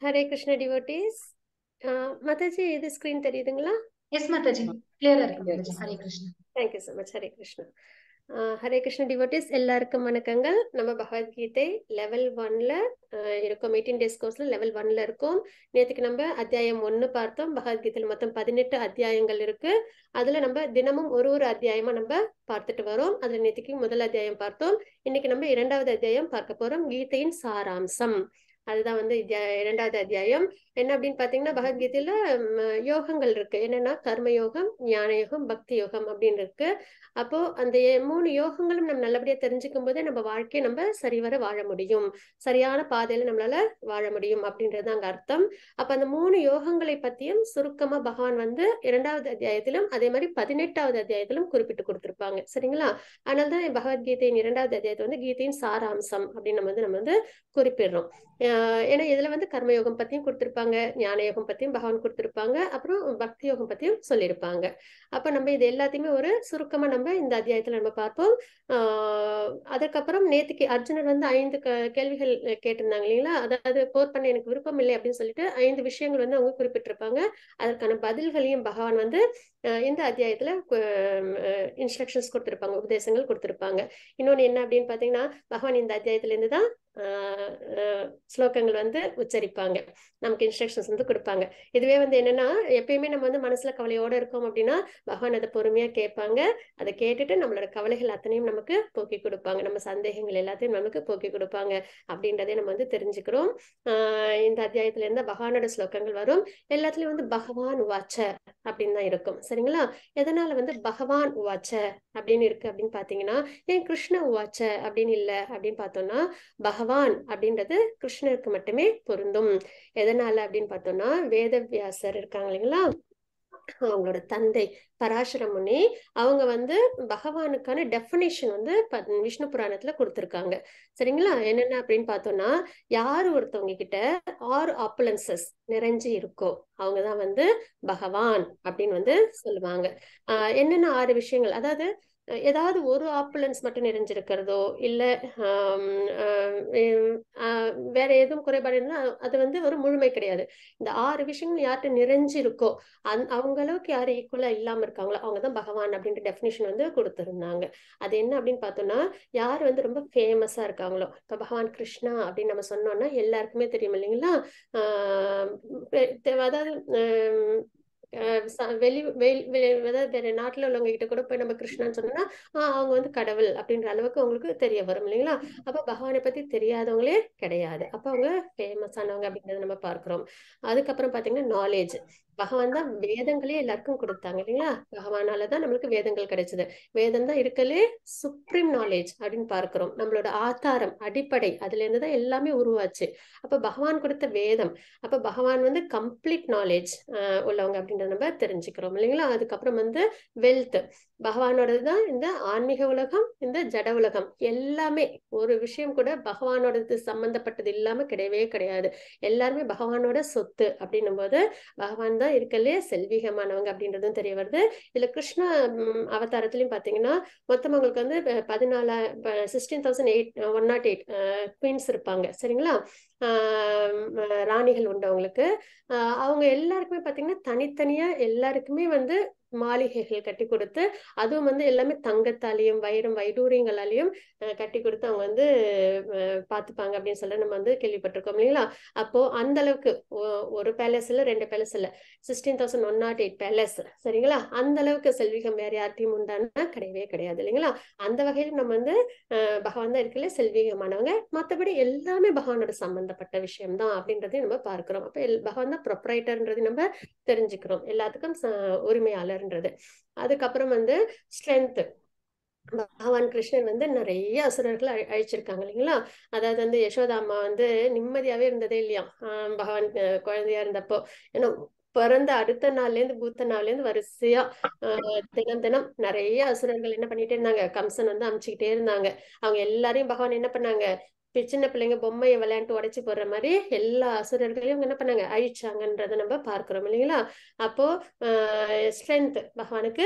Hare Krishna devotees. Mataji இது screen தெரியுதுங்களா? S Mataji, கிளியரா இருக்கு Mataji. Hare Krishna. Thank you so much. Hare Krishna. Hare Krishna devotees எல்லாருக்கும் வணக்கங்கள். நம்ம பகவத்கீதை லெவல் 1ல இருக்கோம். 18 டேஸ் கோர்ஸ்ல லெவல் 1ல இருக்கோம். நேற்றுக்கு நம்ம அத்தியாயம் 1 பார்த்தோம். பகவத்கீதையில் மொத்தம் 18 அத்தியாயங்கள் இருக்கு. அதுல நம்ம தினமும் ஒரு அத்தியாயமா நம்ம பார்த்துட்டு வரோம். அதுல நேற்றுக்கு முதல் அத்தியாயம் பார்த்தோம். இன்னைக்கு நம்ம 2வது அத்தியாயம் பார்க்க போறோம். கீதையின் சாராம்சம், அதுதான் வந்து இரண்டாவது அத்தியாயம். என்ன அப்படின்னு பாத்தீங்கன்னா, பகவத்கீதையில யோகங்கள் இருக்கு. என்னன்னா கர்ம யோகம், ஞான யோகம், பக்தி யோகம் அப்படின்னு இருக்கு. அப்போ அந்த 3 யோகங்களும் நம்ம நல்லபடியா தெரிஞ்சுக்கும் போதே நம்ம வாழ்க்கையை நம்ம சரிவர வாழ முடியும், சரியான பாதையில நம்மளால வாழ முடியும் அப்படின்றது அங்க அர்த்தம். அப்ப அந்த 3 யோகங்களை பத்தியும் சுருக்கமா பகவான் வந்து 2வது அத்தியாயத்திலும் அதே மாதிரி 18வது அத்தியாயத்திலும் குறிப்பிட்டு கொடுத்திருப்பாங்க. சரிங்களா? அதனால்தான் பகவத்கீதையின் 2வது அத்தியாயத்தை வந்து கீதையின் சாராம்சம் அப்படின்னு நம்ம வந்து குறிப்பிடுறோம். ஏன்னா இதுல வந்து கர்மயோகம் பத்தியும் கொடுத்திருப்பாங்க, ஞான யோகம் பத்தியும் பகவான் கொடுத்திருப்பாங்க, அப்புறம் பக்தி யோகம் பத்தியும் சொல்லியிருப்பாங்க. அப்ப நம்ம இது எல்லாத்தையுமே ஒரு சுருக்கமா நம்ம இந்த அத்தியாயத்துல நம்ம பார்ப்போம். அதுக்கப்புறம் நேத்துக்கு அர்ஜுனர் வந்து 5 கேள்விகள் கேட்டிருந்தாங்க இல்லைங்களா? அதாவது போர் பண்ண எனக்கு விருப்பம் இல்லை அப்படின்னு சொல்லிட்டு 5 விஷயங்கள் வந்து அவங்க குறிப்பிட்டிருப்பாங்க. அதற்கான பதில்களையும் பகவான் வந்து இந்த அத்தியாயத்துல இன்ஸ்ட்ரக்ஷன்ஸ் கொடுத்திருப்பாங்க, உபதேசங்கள் கொடுத்திருப்பாங்க. இன்னொன்னு என்ன அப்படின்னு பாத்தீங்கன்னா, பகவான் இந்த அத்தியாயத்துல இருந்து தான் ஸ்லோகங்கள் வந்து உச்சரிப்பாங்க, நமக்கு இன்ஸ்ட்ரக்ஷன்ஸ் வந்து கொடுப்பாங்க. இதுவே வந்து என்னன்னா, எப்பயுமே நம்ம வந்து மனசுல கவலையோட இருக்கோம் அப்படின்னா பகவான் அதை பொறுமையா கேட்பாங்க. அதை கேட்டுட்டு நம்மளோட கவலைகள் அத்தனையும் நமக்கு போக்கி கொடுப்பாங்க, நம்ம சந்தேகங்கள் எல்லாத்தையும் நமக்கு போக்கி கொடுப்பாங்க அப்படின்றதே நம்ம வந்து தெரிஞ்சுக்கிறோம். இந்த அத்தியாயத்துல இருந்தா பகவானோட ஸ்லோகங்கள் வரும். எல்லாத்துலயும் வந்து பகவான் உவாச்ச அப்படின்னு தான் இருக்கும். சரிங்களா? எதனால வந்து பகவான் உவாச்ச அப்படின்னு இருக்கு அப்படின்னு பாத்தீங்கன்னா, ஏன் கிருஷ்ண உவாச்ச அப்படின்னு இல்ல அப்படின்னு பார்த்தோம்னா, பகவான் அப்படின்றது கிருஷ்ணருக்கு மட்டுமே பொருந்தும். எதனால அப்படின்னு பார்த்தோம்னா, வேதவியாசர் இருக்காங்க இல்லைங்களா, அவங்களோட தந்தை பராசர முனி, அவங்க வந்து பகவானுக்கான டெஃபினேஷன் வந்து விஷ்ணு புராணத்துல கொடுத்திருக்காங்க. சரிங்களா? என்னென்ன அப்படின்னு பார்த்தோம்னா, யாரு ஒருத்தவங்க கிட்ட 6 ஆப்புலன்சஸ் நிறைஞ்சு இருக்கோ அவங்கதான் வந்து பகவான் அப்படின்னு வந்து சொல்லுவாங்க. என்னென்ன 6 விஷயங்கள், அதாவது ஏதாவது ஒரு ஆப்புலன்ஸ் மட்டும் நிறைஞ்சிருக்கிறதோ இல்ல வேற எதுவும் குறைபாடு இருந்தா அது வந்து ஒரு முழுமை கிடையாது. இந்த 6 விஷயங்கள் யார்கிட்ட நிறைஞ்சிருக்கோ அவங்க அளவுக்கு யாரு ஈக்குவலா இல்லாம இருக்காங்களோ அவங்கதான் பகவான் அப்படின்ற டெஃபினிஷன் வந்து கொடுத்திருந்தாங்க. அது என்ன அப்படின்னு பார்த்தோம்னா, யார் வந்து ரொம்ப ஃபேமஸா இருக்காங்களோ, இப்ப பகவான் கிருஷ்ணா அப்படின்னு நம்ம சொன்னோம்னா எல்லாருக்குமே தெரியும் இல்லைங்களா? அதாவது வேற நாட்டுல உள்ளவங்க கிட்ட கூட போய் நம்ம கிருஷ்ணான்னு சொன்னோம்னா அவங்க வந்து கடவுள் அப்படின்ற அளவுக்கு அவங்களுக்கு தெரிய வரும் இல்லைங்களா? அப்ப பகவானை பத்தி தெரியாதவங்களே கிடையாது. அப்ப அவங்க ஃபேமஸ் ஆனவங்க அப்படின்றத நம்ம பார்க்கிறோம். அதுக்கப்புறம் பாத்தீங்கன்னா நாலேஜ். பகவான் தான் வேதங்களே எல்லாருக்கும் கொடுத்தாங்க இல்லைங்களா? பகவானாலதான் நம்மளுக்கு வேதங்கள் கிடைச்சது. வேதம் தான் இருக்கலே சுப்ரீம் நாலேஜ் அப்படின்னு பார்க்கிறோம். நம்மளோட ஆதாரம், அடிப்படை, அதுல இருந்துதான் எல்லாமே உருவாச்சு. அப்ப பகவான் கொடுத்த வேதம், அப்ப பகவான் வந்து கம்ப்ளீட் நாலேஜ் உள்ளவங்க அப்படின்றத நம்ம தெரிஞ்சுக்கிறோம் இல்லைங்களா? அதுக்கப்புறம் வந்து வெல்த், பகவானோடதுதான் இந்த ஆன்மீக உலகம், இந்த ஜட உலகம் எல்லாமே. ஒரு விஷயம் கூட பகவானோடது சம்பந்தப்பட்டது இல்லாம கிடையவே கிடையாது. எல்லாருமே பகவானோட சொத்து அப்படின்னும் போது பகவான் தான் இருக்கலே செல்வீகமானவங்க அப்படின்றதும் தெரிய வருது. இதுல கிருஷ்ண அவதாரத்திலையும் பாத்தீங்கன்னா மொத்தம் அவங்களுக்கு வந்து 16,108 குவீன்ஸ் இருப்பாங்க. சரிங்களா? ராணிகள் உண்டு அவங்களுக்கு. அவங்க எல்லாருக்குமே பாத்தீங்கன்னா தனித்தனியா எல்லாருக்குமே வந்து மாளிகைகள் கட்டி கொடுத்து, அதுவும் வந்து எல்லாமே தங்கத்தாலையும் வைடூரியங்களாலையும் கட்டி கொடுத்து அவங்க வந்து பாத்துப்பாங்க அப்படின்னு சொல்ல நம்ம வந்து கேள்விப்பட்டிருக்கோம் இல்லைங்களா? அப்போ அந்த அளவுக்கு ஒரு பேலஸ் இல்ல, 2 பேலஸ் இல்ல, 16,108 பேலஸ். சரிங்களா? அந்த அளவுக்கு செல்வீகம் வேற யார்ட்டையும் உண்டானா கிடையவே கிடையாது இல்லைங்களா? அந்த வகையில் நம்ம வந்து பகவான் தான் இருக்கல செல்வீகமானவங்க. மற்றபடி எல்லாமே பகவானோட சம்பந்தப்பட்ட விஷயம் தான் அப்படின்றதையும் நம்ம பார்க்கிறோம். அப்ப பகவான் தான் ப்ரொப்ரைட்டர்ன்றது நம்ம தெரிஞ்சுக்கிறோம், எல்லாத்துக்கும் உரிமையாளர்ன்றது. அதுக்கப்புறம் வந்து ஸ்ட்ரென்த். பகவான் கிருஷ்ணன் வந்து நிறைய அசுரர்களை அழிச்சிருக்காங்க இல்லைங்களா? அதாவது வந்து யசோதா அம்மா வந்து நிம்மதியாவே இருந்ததே இல்லையா பகவான் குழந்தையா இருந்தப்போ. ஏன்னா பிறந்த அடுத்த நாள்ல இருந்து பூத்த நாள்ல இருந்து வரிசையா தினம் தினம் நிறைய அசுரர்கள் என்ன பண்ணிட்டே இருந்தாங்க, கம்சன் வந்து அமிச்சுக்கிட்டே இருந்தாங்க. அவங்க எல்லாரையும் பகவான் என்ன பண்ணாங்க, சின்ன பிள்ளைங்க பொம்மையை விளையாண்டு உடைச்சு போடுற மாதிரி எல்லா அசுரர்களையும் என்ன பண்ணாங்க, அழிச்சாங்கன்றத நம்ம பார்க்கிறோம் இல்லைங்களா? அப்போ ஸ்ட்ரென்த், பகவானுக்கு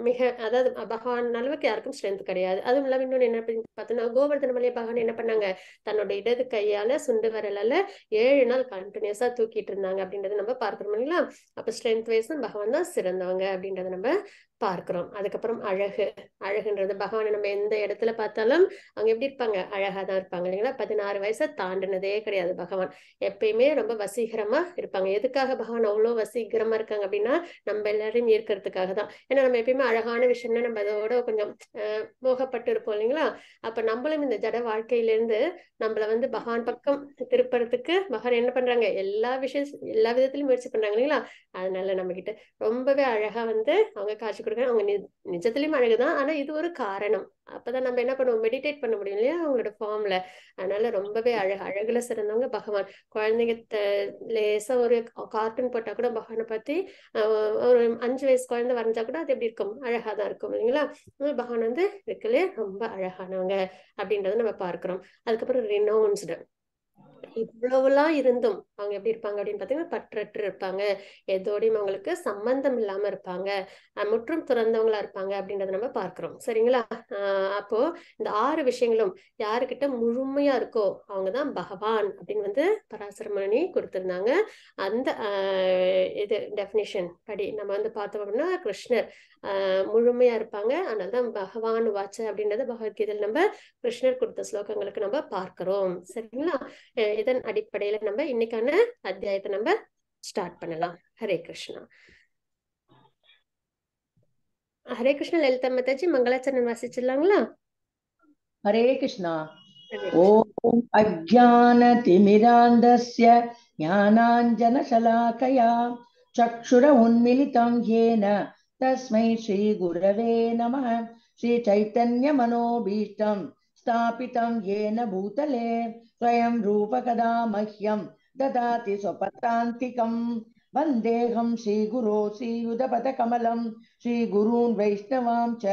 மிக அதாவது பகவான் அளவுக்கு யாருக்கும் ஸ்ட்ரென்த் கிடையாது. அதுவும் இல்லாம இன்னொன்னு என்ன அப்படின்னு பார்த்தோம்னா, கோவர்தன மலையை பகவான் என்ன பண்ணாங்க, தன்னோட இடது கையால சுண்டு விரலால 7 நாள் கண்டினியூஸா தூக்கிட்டு இருந்தாங்க அப்படின்றத நம்ம பார்க்கிறோம் இல்லைங்களா. அப்ப ஸ்ட்ரென்த் வைஸும் பகவான் தான் சிறந்தவங்க அப்படின்றத நம்ம பார்க்கிறோம். அதுக்கப்புறம் அழகுன்றது பகவானை நம்ம எந்த இடத்துல பார்த்தாலும் அவங்க எப்படி இருப்பாங்க, அழகா தான் இருப்பாங்க இல்லைங்களா. 16 வயசை தாண்டினதே கிடையாது பகவான். எப்பயுமே ரொம்ப வசீகரமா இருப்பாங்க. எதுக்காக பகவான் அவ்வளோ வசீகரமா இருக்காங்க அப்படின்னா, நம்ம எல்லாரையும் ஈர்க்கிறதுக்காக தான். ஏன்னா நம்ம எப்பயுமே அழகான விஷயம்னா நம்ம அதோட கொஞ்சம் மோகப்பட்டு இருப்போம் இல்லைங்களா. அப்ப நம்மளும் இந்த ஜட வாழ்க்கையிலிருந்து நம்மள வந்து பகவான் பக்கம் திருப்பறதுக்கு பகவான் என்ன பண்றாங்க, எல்லா விதத்திலும் முயற்சி பண்றாங்க இல்லைங்களா. அதனால நம்ம கிட்ட ரொம்பவே அழகா வந்து அவங்க காட்சி கொடுக்குறாங்க. அவங்க நிஜத்திலயும் அழகுதான், ஆனா இது ஒரு காரணம். அப்பதான் நம்ம என்ன பண்ணுவோம், மெடிடேட் பண்ண முடியும் இல்லையா அவங்களோட ஃபார்ம்ல. அதனால ரொம்பவே அழகுல சிறந்தவங்க பகவான். குழந்தைங்க லேசா ஒரு கார்ட்டூன் போட்டா கூட பகவானை பத்தி ஒரு 5 வயசு குழந்தை வரைஞ்சா கூட அது எப்படி இருக்கும், அழகாதான் இருக்கும் இல்லைங்களா. பகவான் வந்து இருக்கலே ரொம்ப அழகானவங்க அப்படின்றத நம்ம பார்க்கிறோம். அதுக்கப்புறம் ரினௌன்ஸ்டு. இவ்வளவுலாம் இருந்தும் அவங்க எப்படி இருப்பாங்க அப்படின்னு பாத்தீங்கன்னா, பற்றற்று இருப்பாங்க. எதோடையும் அவங்களுக்கு சம்பந்தம் இல்லாம இருப்பாங்க. முற்றும் துறந்தவங்களா இருப்பாங்க அப்படின்றத நம்ம பார்க்கிறோம் சரிங்களா. அப்போ இந்த 6 விஷயங்களும் யாருக்கிட்ட முழுமையா இருக்கோ அவங்கதான் பகவான் அப்படின்னு வந்து பராசர முனி கொடுத்திருந்தாங்க. அந்த இது டெஃபினிஷன் படி நம்ம வந்து பார்த்தோம் அப்படின்னா, கிருஷ்ணர் முழுமையா இருப்பாங்க. அதனாலதான் பகவான் வாச்ச அப்படின்றத பகவத்கீதையில் நம்ம கிருஷ்ணர் கொடுத்த ஸ்லோகங்களுக்கு நம்ம பார்க்கிறோம் சரிங்களா. இதன் அடிப்படையில நம்ம இன்னைக்கான அத்தியாயத்தை நம்ம ஸ்டார்ட் பண்ணலாம். ஹரே கிருஷ்ணா. ஹரே கிருஷ்ணா. லலிதா மாதாஜி மங்களாச்சரணம் வாசிச்சிடலாங்களா? हरे कृष्णा। ओम अज्ञानतिमिरान्धस्य ज्ञानाञ्जनशलाकया चक्षुरुन्मीलितं येन तस्मै श्रीगुरवे नमः। श्रीचैतन्यमनोभीष्टं स्थापितं येन भूतले स्वयं रूपकदा मह्यं ददाति स्वपदान्तिकं। वन्देऽहं श्रीगुरो श्रीयुधपदकमलं श्रीगुरून् वैष्णवां च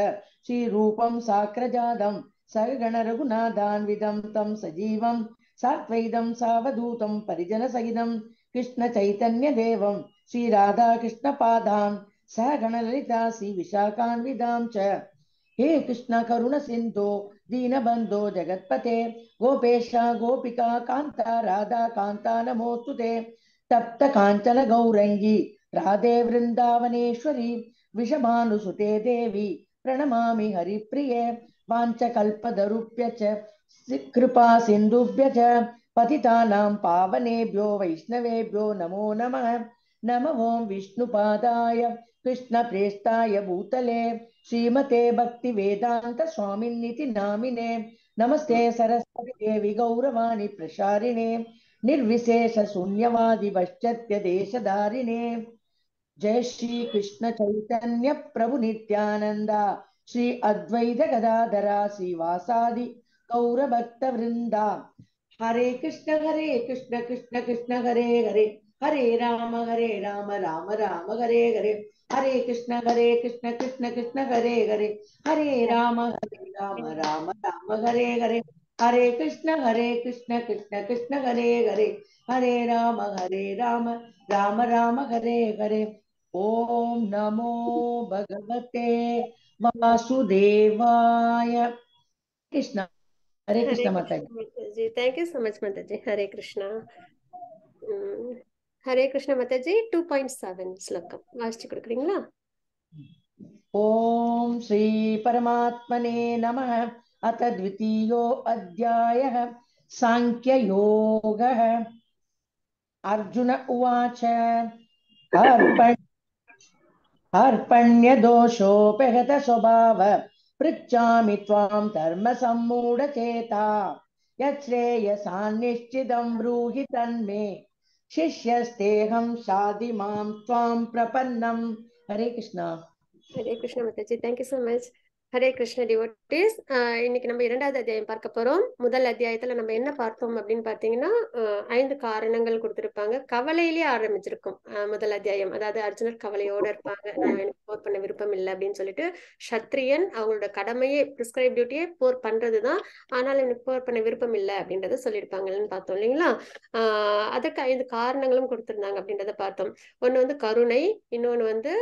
श्रीरूपं साग्रजातं सगण रघुनाथान्वितं तं सजीवं सात्वैदं सावधूतं परिजनसहितं कृष्ण चैतन्य देवं श्रीराधा कृष्ण पादान् सहगण ललिता श्री विशाखान्वितां च। हे कृष्ण करुण सिन्धो दीनबन्धो जगत्पते गोपेश गोपिका कान्ता राधा कान्ता नमोस्तुते। तप्त काञ्चन गौरंगी राधे वृन्दावनेश्वरी विषभानुसुते देवी प्रणमामि हरिप्रिये। वाञ्छकल्पतरुभ्यश्च कृपा सिन्धुभ्यः च पतितानां पावनेभ्यो वैष्णवेभ्यो नमो नमः। नमो ओं विष्णुपादाय कृष्णप्रेष्ठाय भूतले श्रीमते भक्तिवेदान्त स्वामिन्निति नामिने। नमस्ते सरस्वती देवी गौरवाणी प्रसारिणे निर्विशेष शून्यवादी पाश्चात्य देशधारिणे। जय श्री कृष्ण चैतन्य प्रभु नित्यानंद श्री अद्वैत गदाधरा श्रीवासादि गौर भक्त वृंदा। हरे कृष्ण कृष्ण कृष्ण हरे हरे हरे राम राम राम हरे हरे। हरे कृष्ण कृष्ण कृष्ण हरे हरे हरे राम राम हरे हरे। हरे कृष्ण कृष्ण कृष्ण हरे हरे हरे राम राम हरे हरे। ओम नमो भगवते वासुदेवाय। कृष्ण हरे कृष्ण माता जी। थैंक यू सो मच माता जी। हरे कृष्णा। हरे कृष्णा माता जी 2.7 श्लोकम வாசிச்சு கொடுக்குறீங்களா? ओम श्री परमात्मने नमः। अथ द्वितीयो अध्यायः सांख्य योगः। अर्जुन उवाच अर्पण्य दोषोपहत स्वभाव पृच्छामि त्वां धर्म सम्मूढचेता यच्छ्रेयसान्निश्चितं ब्रूहि तन्मे शिष्यस्तेऽहं शाधि मां त्वां प्रपन्नम्। हरे कृष्णा। हरे कृष्णा माता जी। Thank you so much. Hare Krishna devotees. இன்னைக்கு நம்ம 2வது அத்தியாயம் பார்க்க போறோம். முதல் அத்தியாயத்துல நம்ம என்ன பார்த்தோம் அப்படின்னு பார்த்தீங்கன்னா 5 காரணங்கள் கொடுத்திருப்பாங்க. கவலையிலேயே ஆரம்பிச்சிருக்கும் முதல் அத்தியாயம். அதாவது அர்ஜுனர் கவலையோட இருப்பாங்க, நான் எனக்கு போர் பண்ண விருப்பம் இல்லை அப்படின்னு சொல்லிட்டு. சத்திரியன் அவங்களோட கடமையே, பிரிஸ்கிரைப் டியூட்டியே போர் பண்றதுதான், ஆனால் எனக்கு போர் பண்ண விருப்பம் இல்லை அப்படின்றத சொல்லியிருப்பாங்கன்னு பார்த்தோம் இல்லைங்களா. அதற்கு 5 காரணங்களும் கொடுத்திருந்தாங்க அப்படின்றத பார்த்தோம். ஒண்ணு வந்து கருணை, இன்னொன்னு வந்து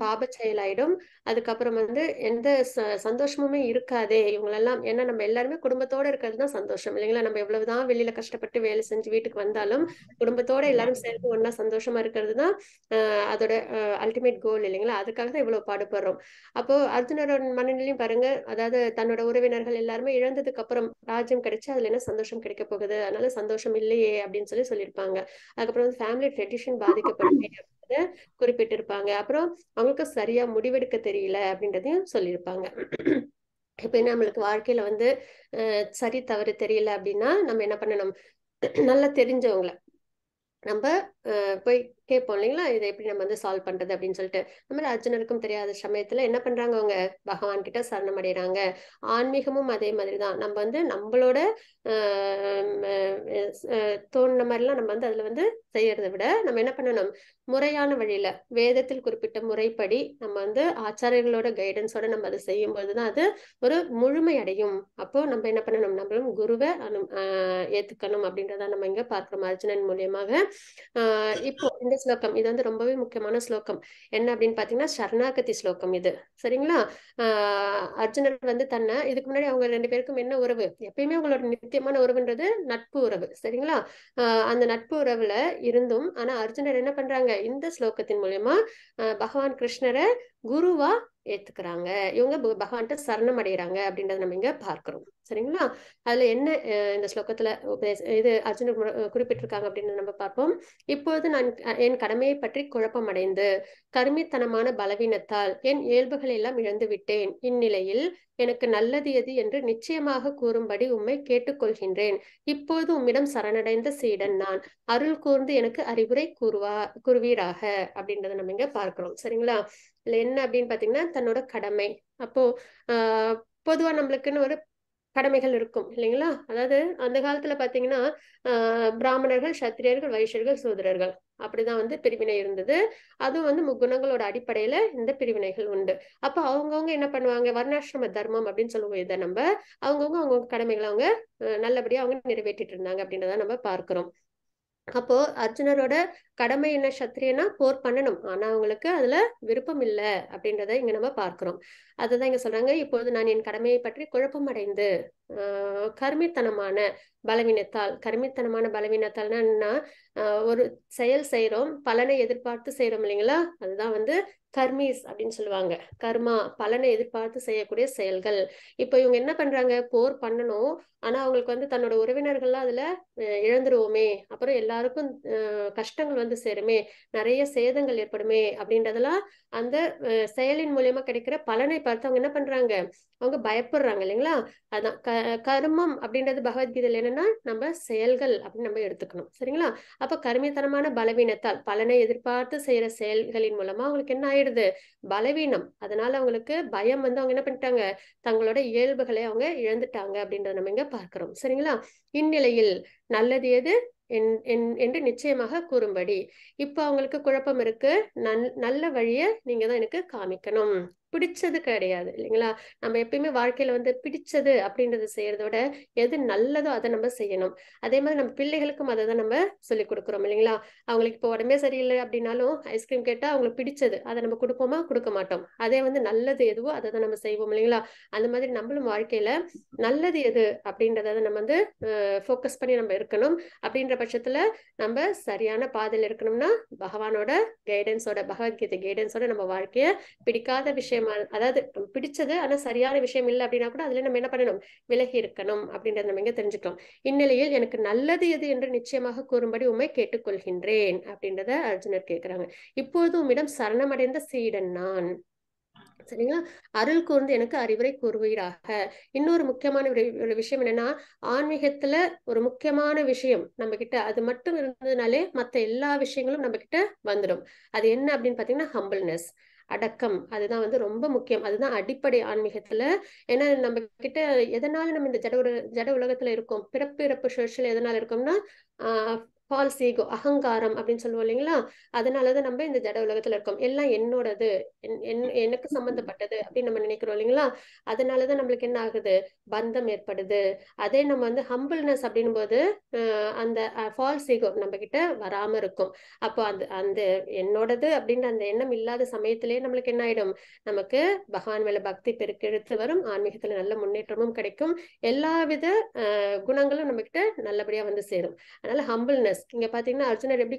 பாப செயலாயிடும், அதுக்கப்புறம் வந்து எந்த சந்தோஷமுமே இருக்காதே இவங்களெல்லாம். ஏன்னா நம்ம எல்லாருமே குடும்பத்தோட இருக்கிறது தான் சந்தோஷம் இல்லைங்களா. நம்ம எவ்வளவுதான் வெளியில கஷ்டப்பட்டு வேலை செஞ்சு வீட்டுக்கு வந்தாலும் குடும்பத்தோட எல்லாரும் சேர்ந்து ஒன்னா சந்தோஷமா இருக்கிறது தான் அதோட அல்டிமேட் கோல் இல்லைங்களா. அதுக்காக தான் இவ்வளவு பாடுபடுறோம். அப்போ அர்ஜுனரோட மனநிலையும் பாருங்க, அதாவது தன்னோட உறவினர்கள் எல்லாருமே இழந்ததுக்கு அப்புறம் ராஜ்யம் கிடைச்சு அதுல என்ன சந்தோஷம் கிடைக்க போகுது, அதனால சந்தோஷம் இல்லையே அப்படின்னு சொல்லியிருப்பாங்க. அதுக்கப்புறம் வந்து ஃபேமிலி ட்ரெடிஷன் பாதிக்கப்படுது குறிப்பிட்டிருப்பாங்க. அப்புறம் அவங்களுக்கு சரியா முடிவெடுக்க தெரியல அப்படின்றதையும் சொல்லியிருப்பாங்க. இப்ப நம்மளுக்கு வாழ்க்கையில வந்து சரி தவறு தெரியல அப்படின்னா நம்ம என்ன பண்ணணும், நல்லா தெரிஞ்சவங்கள நம்ம போய் கேட்போம் இல்லைங்களா, இதை எப்படி நம்ம வந்து சால்வ் பண்றது அப்படின்னு சொல்லிட்டு. நம்ம அர்ஜுனருக்கும் தெரியாத சமயத்துல என்ன பண்றாங்க, அவங்க பகவான் கிட்ட சரணம் அடைகிறாங்க. ஆன்மீகமும் அதே மாதிரிதான். நம்ம வந்து நம்மளோட தோணுன மாதிரிலாம் நம்ம வந்து அதுல வந்து செய்யறதை விட நம்ம என்ன பண்ணணும், முறையான வழியில வேதத்தில் குறிப்பிட்ட முறைப்படி நம்ம வந்து ஆச்சாரியர்களோட கைடன்ஸோட நம்ம அதை செய்யும் போதுதான் அது ஒரு முழுமை அடையும். அப்போ நம்ம என்ன பண்ணணும், நம்மளும் குருவை ஏத்துக்கணும் அப்படின்றத நம்ம இங்க பார்க்கிறோம் அர்ஜுனன் மூலியமாக. இப்போ இந்த ஸ்லோகம் இது வந்து ரொம்பவே முக்கியமான ஸ்லோகம். என்ன அப்படின்னு பாத்தீங்கன்னா சரணாகதி ஸ்லோகம் இது, சரிங்களா. அர்ஜுனர் வந்து தன்னை, இதுக்கு முன்னாடி அவங்க 2 பேருக்கும் என்ன உறவு, எப்பயுமே அவங்களோட நித்தியமான உறவுன்றது நட்பு உறவு, சரிங்களா. அந்த நட்பு உறவுல இருந்தும் ஆனா அர்ஜுனர் என்ன பண்றாங்க, இந்த ஸ்லோகத்தின் மூலியமா பகவான் கிருஷ்ணரை குருவா ஏத்துக்கிறாங்க. இவங்க பகவான்கிட்ட சரணம் அடைகிறாங்க அப்படின்றத நம்ம இங்க பார்க்கிறோம், சரிங்களா. அதுல என்ன இந்த ஸ்லோகத்துல இது அர்ஜுனர் குறிப்பிட்டிருக்காங்க அப்படின்னு நம்ம பார்ப்போம். இப்போது நான் என் கடமையை பற்றி குழப்பம் அடைந்து கருமித்தனமான பலவீனத்தால் என் இயல்புகளை எல்லாம் இழந்து விட்டேன். இந்நிலையில் எனக்கு நல்லது எது என்று நிச்சயமாக கூறும்படி உம்மை கேட்டுக்கொள்கின்றேன். இப்போது உம்மிடம் சரணடைந்த சீடன் நான், அருள் கூர்ந்து எனக்கு அறிவுரை கூறுவீராக அப்படின்றத நம்ம இங்க பார்க்கிறோம், சரிங்களா. இல்ல என்ன அப்படின்னு பாத்தீங்கன்னா தன்னோட கடமை. அப்போ பொதுவா நம்மளுக்குன்னு ஒரு கடமைகள் இருக்கும் இல்லைங்களா. அதாவது அந்த காலத்துல பாத்தீங்கன்னா பிராமணர்கள், சத்திரியர்கள், வைஷ்யர்கள், சூத்திரர்கள் அப்படிதான் வந்து பிரிவினை இருந்தது. அதுவும் வந்து முக்குணங்களோட அடிப்படையில இந்த பிரிவினைகள் உண்டு. அப்ப அவங்கவுங்க என்ன பண்ணுவாங்க, வர்ணாசிரம தர்மம் அப்படின்னு சொல்லுவோம். இதை நம்ம அவங்கவுங்க கடமைகளை அவங்க நல்லபடியா அவங்க நிறைவேற்றிட்டு இருந்தாங்க அப்படின்றத நம்ம பார்க்கிறோம். அப்போ அர்ஜுனரோட கடமை என்ன, சத்திரியனா போர் பண்ணணும், ஆனா அவங்களுக்கு அதுல விருப்பம் இல்லை அப்படின்றத இங்க நம்ம பார்க்கிறோம். அதுதான் இங்க சொல்றாங்க, இப்போது நான் என் கடமையை பற்றி குழப்பம் அடைந்து கருமித்தனமான பலவீனத்தால்னா என்னன்னா, ஒரு செயல் செய்யறோம், பலனை எதிர்பார்த்து செய்யறோம் இல்லைங்களா. அதுதான் வந்து கர்மீஸ் அப்படின்னு சொல்லுவாங்க. கர்மா, பலனை எதிர்பார்த்து செய்யக்கூடிய செயல்கள். இப்போ இவங்க என்ன பண்றாங்க, போர் பண்ணணும், ஆனா அவங்களுக்கு வந்து தன்னோட உறவினர்கள்லாம் அதுல இழந்துருவோமே, அப்புறம் எல்லாருக்கும் கஷ்டங்கள் வந்து சேருமே, நிறைய சேதங்கள் ஏற்படுமே அப்படின்றதெல்லாம் அந்த செயலின் மூலியமா கிடைக்கிற பலனை பார்த்து அவங்க என்ன பண்றாங்க, அவங்க பயப்படுறாங்க இல்லைங்களா. அதான் கர்மம் அப்படின்றது பகவத்கீதையில என்னன்னா நம்ம செயல்கள் அப்படின்னு நம்ம எடுத்துக்கணும், சரிங்களா. அப்ப கருமித்தனமான பலவீனத்தால் பலனை எதிர்பார்த்து செய்யற செயல்களின் மூலமா அவங்களுக்கு என்ன ஆயிடுது, பலவீனம். அதனால அவங்களுக்கு பயம் வந்து அவங்க என்ன பண்ணிட்டாங்க, தங்களோட இயல்புகளை அவங்க இழந்துட்டாங்க அப்படின்றத நம்ம இங்க பார்க்கிறோம், சரிங்களா. இந்நிலையில் நல்லது எது என்று நிச்சயமாக கூறும்படி. இப்ப அவங்களுக்கு குழப்பம் இருக்கு, நல்ல வழிய நீங்க தான் எனக்கு காமிக்கணும். பிடிச்சது கிடையாது இல்லைங்களா. நம்ம எப்பயுமே வாழ்க்கையில வந்து பிடிச்சது அப்படின்றத செய்யறத விட எது நல்லதோ அதை நம்ம செய்யணும். அதே மாதிரி நம்ம பிள்ளைகளுக்கும் அதை தான் நம்ம சொல்லிக் கொடுக்குறோம் இல்லைங்களா. அவங்களுக்கு இப்போ உடம்பே சரியில்லை அப்படின்னாலும் ஐஸ்கிரீம் கேட்டா அவங்களுக்கு பிடிச்சது அதை நம்ம கொடுப்போமா, கொடுக்க மாட்டோம். அதே வந்து நல்லது எதுவோ அதை தான் நம்ம செய்வோம் இல்லைங்களா. அந்த மாதிரி நம்மளும் வாழ்க்கையில நல்லது எது அப்படின்றத நம்ம வந்து ஃபோக்கஸ் பண்ணி நம்ம இருக்கணும். அப்படின்ற பட்சத்துல நம்ம சரியான பாதையில் இருக்கணும்னா பகவானோட கைடன்ஸோட, பகவத்கீதை கைடன்ஸோட நம்ம வாழ்க்கைய பிடிக்காத விஷயமா, அதாவது பிடிச்சது ஆனா சரியான விஷயம் இல்லை அப்படின்னா கூட அதுல நம்ம என்ன பண்ணணும், விலகி இருக்கணும் அப்படின்றத நம்ம இங்க தெரிஞ்சுக்கலாம். இந்நிலையில் எனக்கு நல்லது எது என்று நிச்சயமாக கூறும்படி உம்மை கேட்டுக்கொள்கின்றேன் அப்படின்றத அர்ஜுனர் கேட்கிறாங்க. இப்போது உம்மிடம் சரணமடைந்த சீடன் நான், சரிங்களா. அருள் கூர்ந்து எனக்கு அறிவுரை கூறுவீராக. இன்னொரு முக்கியமான ஒரு விஷயம் என்னன்னா, ஆன்மீகத்துல ஒரு முக்கியமான விஷயம் நம்ம கிட்ட அது மட்டும் இருந்ததுனாலே மற்ற எல்லா விஷயங்களும் நம்ம கிட்ட வந்துடும். அது என்ன அப்படின்னு பாத்தீங்கன்னா ஹம்பிள்னஸ். அடக்கம், அதுதான் வந்து ரொம்ப முக்கியம். அதுதான் அடிப்படை ஆன்மீகத்துல. ஏன்னா நம்ம கிட்ட எதனால நம்ம இந்த ஜட உலகத்துல இருக்கோம், பிறப்பு இறப்பு சுழற்சியில எதனால இருக்கோம்னா ஃபால்ஸ் ஈகோ, அகங்காரம் அப்படின்னு சொல்லுவோம் இல்லைங்களா? அதனாலதான் நம்ம இந்த ஜட உலகத்துல இருக்கோம். எல்லாம் என்னோடது, எனக்கு சம்பந்தப்பட்டது அப்படின்னு நம்ம நினைக்கிறோம் இல்லைங்களா? அதனாலதான் நம்மளுக்கு என்ன ஆகுது, பந்தம் ஏற்படுது. அதே நம்ம வந்து ஹம்பிள்னஸ் அப்படின்னும் போது அந்த ஃபால்ஸ் ஈகோ நம்ம கிட்ட வராம இருக்கும். அப்போ அந்த அந்த என்னோடது அப்படின்ற அந்த எண்ணம் இல்லாத சமயத்திலேயே நம்மளுக்கு என்ன ஆயிடும், நமக்கு பகவான் மேல பக்தி பெருக்கெடுத்து வரும், ஆன்மீகத்துல நல்ல முன்னேற்றமும் கிடைக்கும், எல்லாவித குணங்களும் நம்ம கிட்ட நல்லபடியா வந்து சேரும். அதனால ஹம்பிள்னஸ். இங்க பாத்தீங்கன்னா அர்ஜுனர் எப்படி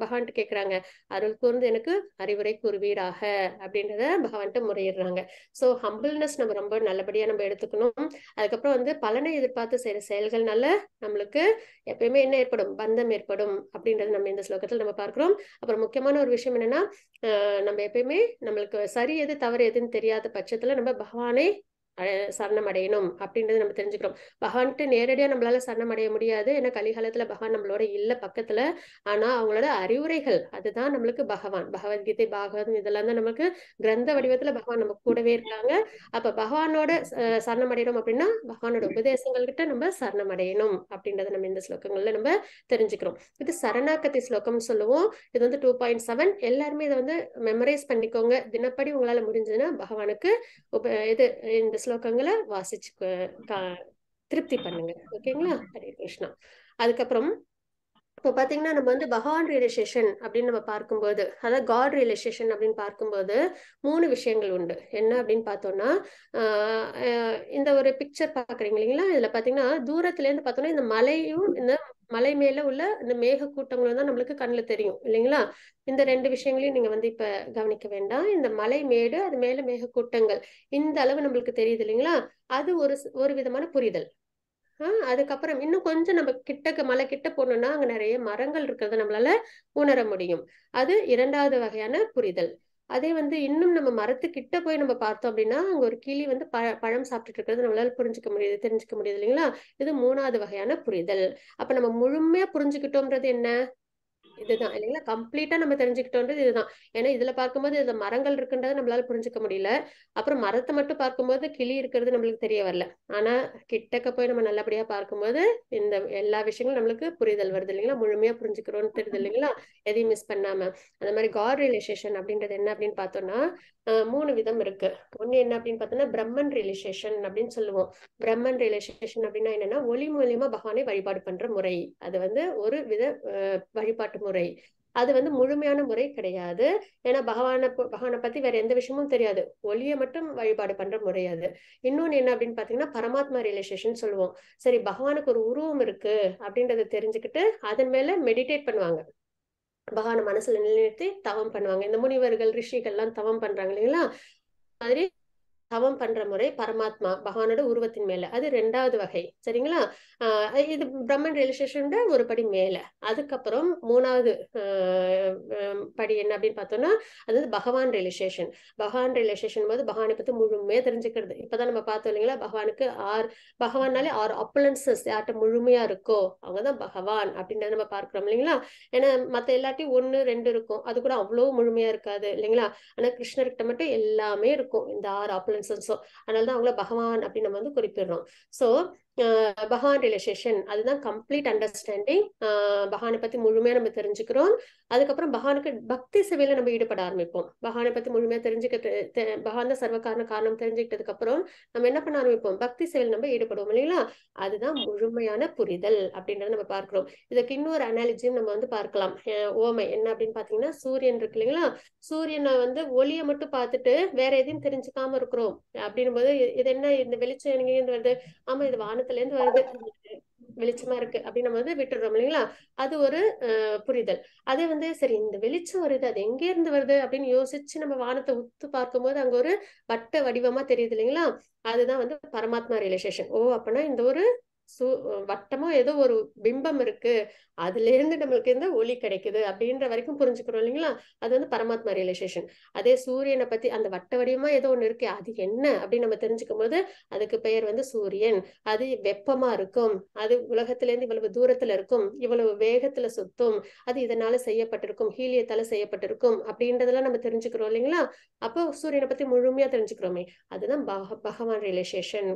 பகவான்ட்டு கேக்குறாங்க, அருள் கூர்ந்து எனக்கு அறிவுரை கூறுவீராக அப்படின்றத பகவான்ட்டு முறையிடுறாங்க. சோ ஹம்பிள்னஸ் நம்ம ரொம்ப நல்லபடியா நம்ம எடுத்துக்கணும். அதுக்கப்புறம் வந்து பலனை எதிர்பார்த்து செய்யற செயல்கள்னால நம்மளுக்கு எப்பயுமே என்ன ஏற்படும், பந்தம் ஏற்படும் அப்படின்றது நம்ம இந்த ஸ்லோகத்தில் நம்ம பார்க்கிறோம். அப்புறம் முக்கியமான ஒரு விஷயம் என்னன்னா, நம்ம எப்பயுமே நம்மளுக்கு சரி எது தவறு எதுன்னு தெரியாத பட்சத்துல நம்ம பகவானை சரணம் அடையணும் அப்படின்றது நம்ம தெரிஞ்சுக்கிறோம். பகவான்கிட்ட நேரடியா நம்மளால சரணம் அடைய முடியாது, ஏன்னா கலிகாலத்துல பகவான் நம்மளோட இல்ல பக்கத்துல. ஆனா அவங்களோட அறிவுரைகள் அதுதான் நம்மளுக்கு பகவான். பகவத்கீதை, பாகவதம் இதெல்லாம் தான் நமக்கு கிரந்த வடிவத்துல பகவான் நம்ம கூடவே இருக்காங்க. அப்ப பகவானோட சரணம் அடையணும் அப்படின்னா பகவானோட உபதேசங்கள் கிட்ட நம்ம சரணம் அடையணும் அப்படின்றத நம்ம இந்த ஸ்லோகங்கள்ல நம்ம தெரிஞ்சுக்கிறோம். இது சரணாகதி ஸ்லோகம் சொல்லுவோம். இது வந்து 2.7. எல்லாருமே இதை வந்து மெமரைஸ் பண்ணிக்கோங்க. தினப்படி உங்களால முடிஞ்சதுன்னா பகவானுக்கு இது இந்த ஸ்லோகங்களை வாசிச்சு திருப்தி பண்ணுங்க. ஓகேங்களா? ஹரே கிருஷ்ணா. அதுக்கப்புறம் இப்போ பாத்தீங்கன்னா நம்ம வந்து பகவான் ரியலைசேஷன் அப்படின்னு நம்ம பார்க்கும்போது, அதாவது காட் ரியலைசேஷன் அப்படின்னு பார்க்கும்போது 3 விஷயங்கள் உண்டு. என்ன அப்படின்னு பார்த்தோம்னா, இந்த ஒரு பிக்சர் பாக்குறீங்க இல்லைங்களா? இதுல பாத்தீங்கன்னா தூரத்துல இருந்து பார்த்தோம்னா இந்த மலையும் இந்த மலை மேல உள்ள இந்த மேக கூட்டங்களும் தான் நம்மளுக்கு கண்ணுல தெரியும் இல்லைங்களா? இந்த 2 விஷயங்களையும் நீங்க வந்து இப்ப கவனிக்க வேண்டாம். இந்த மலை மேடு, அது மேல மேக கூட்டங்கள், இந்த அளவு நம்மளுக்கு தெரியுது இல்லைங்களா? அது ஒரு விதமான புரிதல். அதுக்கப்புறம் இன்னும் கொஞ்சம் நம்ம மலை கிட்ட போனோம்னா அங்க நிறைய மரங்கள் இருக்கிறத நம்மளால உணர முடியும். அது 2வது வகையான புரிதல். அதே வந்து இன்னும் நம்ம மரத்துக்கிட்ட போய் நம்ம பார்த்தோம் அப்படின்னா அங்க ஒரு கிளி வந்து பழம் சாப்பிட்டுட்டு இருக்கிறது நம்மளால தெரிஞ்சுக்க முடியுது இல்லைங்களா? இது 3வது வகையான புரிதல். அப்ப நம்ம முழுமையா புரிஞ்சுக்கிட்டோம்ன்றது என்ன, இதுதான் இல்லைங்களா? கம்ப்ளீட்டா நம்ம தெரிஞ்சுக்கிட்டோன்றது இதுதான். ஏன்னா இதுல பார்க்கும்போது இந்த மரங்கள் இருக்குன்றதை நம்மளால புரிஞ்சுக்க முடியல. அப்புறம் மரத்தை மட்டும் பார்க்கும்போது கிளி இருக்கிறது நம்மளுக்கு தெரிய வரல. ஆனா கிட்டக்க போய் நம்ம நல்லபடியா பார்க்கும்போது இந்த எல்லா விஷயங்களும் நம்மளுக்கு புரிதல் வருது இல்லைங்களா? முழுமையா புரிஞ்சுக்கிறோம்னு தெரியுது இல்லைங்களா? எதையும் மிஸ் பண்ணாம. அந்த மாதிரி காட் ரியலைசேஷன் அப்படின்றது என்ன அப்படின்னு பார்த்தோம்னா 3 விதம் இருக்கு. ஒண்ணு என்ன அப்படின்னு பார்த்தோம்னா பிரம்மன் ரியலைசேஷன் அப்படின்னு சொல்லுவோம். பிரம்மன் ரியலைசேஷன் அப்படின்னா என்னன்னா ஒளி மூலியமா பகவானை வழிபாடு பண்ற முறை. அது வந்து ஒரு வித வழிபாட்டு முறை. அது வந்து முழுமையான முறை கிடையாது. ஏன்னா பகவானை பத்தி வேற எந்த விஷயமும் தெரியாது, ஒளியை மட்டும் வழிபாடு பண்ற முறை அது. இன்னொன்னு என்ன அப்படின்னு பாத்தீங்கன்னா பரமாத்மா ரியலைசேஷன் சொல்லுவோம். சரி, பகவானுக்கு ஒரு உருவம் இருக்கு அப்படின்றத தெரிஞ்சுக்கிட்டு அதன் மேல மெடிடேட் பண்ணுவாங்க. பகவானை மனசுல நிலைநிறுத்தி தவம் பண்ணுவாங்க. இந்த முனிவர்கள் ரிஷிகள் எல்லாம் தவம் பண்றாங்க இல்லைங்களா? மாதிரி தவம் பண்ற முறை பரமாத்மா பகவானோட உருவத்தின் மேல, அது 2வது வகை. சரிங்களா? இது பிரம்மன் ரியலைசேஷன் ஒரு படி மேல. அதுக்கப்புறம் 3வது படி என்ன அப்படின்னு பார்த்தோம்னா அது பகவான் ரியலைசேஷன். பகவான் ரியலைசேஷன் போது பகவானை பத்தி முழுமையா தெரிஞ்சுக்கிறது. இப்பதான் நம்ம பார்த்தோம் இல்லைங்களா? பகவானாலே 6 அப்பலன்சஸ் யார்கிட்ட முழுமையா இருக்கோ அவங்கதான் பகவான் அப்படின்றத நம்ம பார்க்கிறோம் இல்லைங்களா? ஏன்னா மத்த எல்லாத்தையும் 1, 2 இருக்கும், அது கூட அவ்வளவு முழுமையா இருக்காது இல்லைங்களா? ஆனா கிருஷ்ணர்கிட்ட மட்டும் எல்லாமே இருக்கும், இந்த 6 அப்பலன்சஸும். அதனாலதான் அவங்கள பகவான் அப்படின்னு நம்ம வந்து குறிப்பிடுறோம். சோ பகவான் ரியலைசேஷன் அதுதான் கம்ப்ளீட் அண்டர்ஸ்டாண்டிங். பகவானை பத்தி முழுமையா நம்ம தெரிஞ்சுக்கிறோம். அதுக்கப்புறம் பகவானுக்கு பக்தி சேவையில நம்ம ஈடுபட ஆரம்பிப்போம். பகவானை பத்தி முழுமையா பகவான் தான் சர்வ காரணம் தெரிஞ்சுக்கிட்டதுக்கு அப்புறம் நம்ம என்ன பண்ண ஆரம்பிப்போம், பக்தி சேவையில் நம்ம ஈடுபடுவோம் இல்லைங்களா? அதுதான் முழுமையான புரிதல் அப்படின்றத நம்ம பார்க்கிறோம். இதுக்கு இன்னொரு அனாலஜியும் நம்ம வந்து பார்க்கலாம். ஓமை என்ன அப்படின்னு பாத்தீங்கன்னா சூரியன் இருக்கு இல்லைங்களா? சூரியனை வந்து ஒளியை மட்டும் பார்த்துட்டு வேற எதையும் தெரிஞ்சுக்காம இருக்கிறோம் அப்படின்னும் போது இது என்ன, இந்த வெளிச்சம் எங்க இருந்து வருது, ஆமா இது வானத்துல இருந்து வருது, வெளிச்சமா இருக்கு அப்படின்னு நம்ம வந்து விட்டுடுறோம் இல்லைங்களா? அது ஒரு புரிதல். அதே வந்து சரி இந்த வெளிச்சம் வருது, அது எங்க இருந்து வருது அப்படின்னு யோசிச்சு நம்ம வானத்தை உத்து பார்க்கும்போது அங்க ஒரு வட்ட வடிவமா தெரியுது இல்லைங்களா? அதுதான் வந்து பரமாத்மா ரியலைசேஷன். ஓ, அப்பனா இந்த ஒரு வட்டமா ஏதோ ஒரு பிம்பம் இருக்கு, அதுல இருந்து நம்மளுக்கு இந்த ஒளி கிடைக்குது அப்படின்ற வரைக்கும் புரிஞ்சுக்கிறோம் இல்லைங்களா? அது வந்து பரமாத்மா ரியலைசேஷன். அதே சூரியனை பத்தி அந்த வட்ட வடிவமா ஏதோ ஒண்ணு இருக்கு, அது என்ன அப்படின்னு நம்ம தெரிஞ்சுக்கும் போது அதுக்கு பெயர் வந்து சூரியன். அது வெப்பமா இருக்கும், அது உலகத்துல இருந்து இவ்வளவு தூரத்துல இருக்கும், இவ்வளவு வேகத்துல சுத்தும், அது இதனால செய்யப்பட்டிருக்கும், ஹீலியத்தால செய்யப்பட்டிருக்கும் அப்படின்றதெல்லாம் நம்ம தெரிஞ்சுக்கிறோம் இல்லைங்களா? அப்போ சூரியனை பத்தி முழுமையா தெரிஞ்சுக்கிறோமே, அதுதான் பகவான் ரியலைசேஷன்.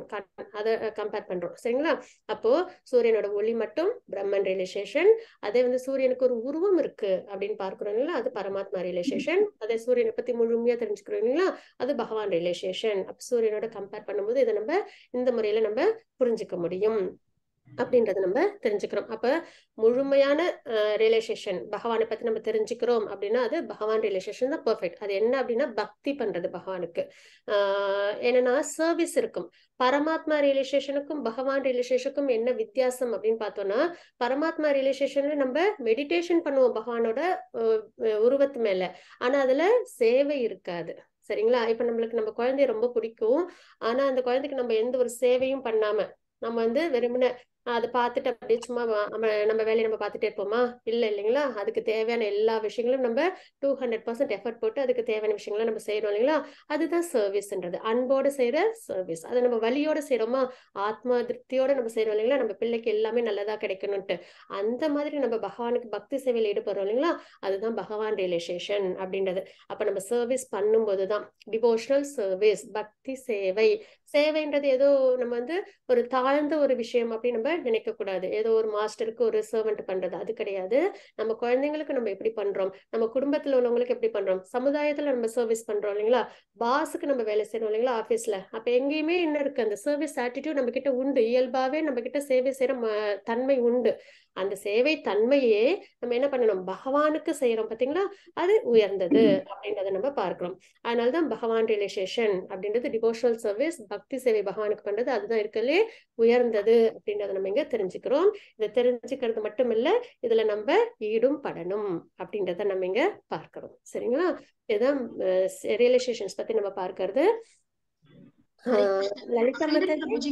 அதை கம்பேர் பண்றோம் சரிங்களா? அப்போ சூரியனோட ஒளி மட்டும் பிரம்மன் ரியலைசேஷன். அதே வந்து சூரியனுக்கு ஒரு உருவம் இருக்கு அப்படின்னு பார்க்கிறோம் இல்லைங்களா? அது பரமாத்மா ரியலைசேஷன். அதே சூரியனை பத்தி முழுமையா தெரிஞ்சுக்கிறோம் இல்லைங்களா? அது பகவான் ரியலைசேஷன். அப்ப சூரியனோட கம்பேர் பண்ணும்போது இதை நம்ம இந்த முறையில நம்ம புரிஞ்சுக்க முடியும் அப்படின்றத நம்ம தெரிஞ்சுக்கிறோம். அப்ப முழுமையான ரியலைசேஷன் பகவானை பத்தி நம்ம தெரிஞ்சுக்கிறோம் அப்படின்னா அது பகவான் ரியலைசேஷன் தான் பெர்ஃபெக்ட். அது என்ன அப்படின்னா பக்தி பண்றது பகவானுக்கு. என்னன்னா சர்வீஸ் இருக்கும். பரமாத்மா ரியலைசேஷனுக்கும் பகவான் ரியலைசேஷனுக்கும் என்ன வித்தியாசம் அப்படின்னு பார்த்தோம்னா, பரமாத்மா ரியலைசேஷன்ல நம்ம மெடிடேஷன் பண்ணுவோம் பகவானோட உருவத்து மேல, ஆனா அதுல சேவை இருக்காது சரிங்களா? இப்ப நம்மளுக்கு நம்ம குழந்தைய ரொம்ப பிடிக்கும், ஆனா அந்த குழந்தைக்கு நம்ம எந்த ஒரு சேவையும் பண்ணாம நம்ம வந்து வெறுமனே அதை பார்த்துட்டு அப்படியே சும்மா நம்ம வேலையை நம்ம பார்த்துட்டே இருப்போமா? இல்லைங்களா? அதுக்கு தேவையான எல்லா விஷயங்களும் நம்ம 200% எஃபர்ட் போட்டு அதுக்கு தேவையான விஷயங்களை நம்ம செய்யறோம் இல்லைங்களா? அதுதான் சர்வீஸ்ன்றது. அன்போட செய்யற சர்வீஸ். அதை நம்ம வலியோட செய்யறோமா? ஆத்மா திருப்தியோட நம்ம செய்யறோம் இல்லைங்களா? நம்ம பிள்ளைக்கு எல்லாமே நல்லதா கிடைக்கணும்ட்டு அந்த மாதிரி நம்ம பகவானுக்கு பக்தி சேவையில் ஈடுபடுறோம் இல்லைங்களா? அதுதான் பகவான் ரியலைசேஷன் அப்படின்றது. அப்ப நம்ம சர்வீஸ் பண்ணும்போதுதான் டிவோஷனல் சர்வீஸ், பக்தி சேவை. சேவைன்றது ஏதோ நம்ம வந்து ஒரு தாழ்ந்த ஒரு விஷயம் அப்படி நம்ம நினைக்க கூடாது. ஏதோ ஒரு மாஸ்டருக்கு ஒரு சர்வெண்ட் பண்றது அது கிடையாது. நம்ம குழந்தைங்களுக்கு நம்ம எப்படி பண்றோம், நம்ம குடும்பத்துல உள்ளவங்களுக்கு எப்படி பண்றோம், சமுதாயத்துல நம்ம சர்வீஸ் பண்றோம் இல்லைங்களா? பாஸுக்கு நம்ம வேலை செய்யறோம் இல்லைங்களா ஆபீஸ்ல? அப்ப எங்கேயுமே என்ன இருக்கு, அந்த சர்வீஸ் ஆட்டிடியூட் நம்ம கிட்ட உண்டு. இயல்பாவே நம்ம கிட்ட சேவை செய்யற தன்மை உண்டு. அந்த சேவை தன்மையே நம்ம என்ன பண்ணணும், பகவானுக்கு செய்யறோம் பாத்தீங்களா? அது உயர்ந்தது அப்படின்றத நம்ம பார்க்கிறோம். அதனாலதான் பகவான் ரியலைசேஷன் அப்படின்றது டிவோஷனல் சர்வீஸ், பக்தி சேவை பகவானுக்கு பண்றது, அதுதான் இருக்கலே உயர்ந்தது அப்படின்றத நம்ம இங்க தெரிஞ்சுக்கிறோம். இதை தெரிஞ்சுக்கிறது மட்டும் இல்ல, இதுல நம்ம ஈடும் படணும் அப்படின்றத நம்ம இங்க பார்க்கிறோம் சரிங்களா? இதுதான் ரியலைசேஷன்ஸ் பத்தி நம்ம பார்க்கிறது. லலிதா மாதாஜி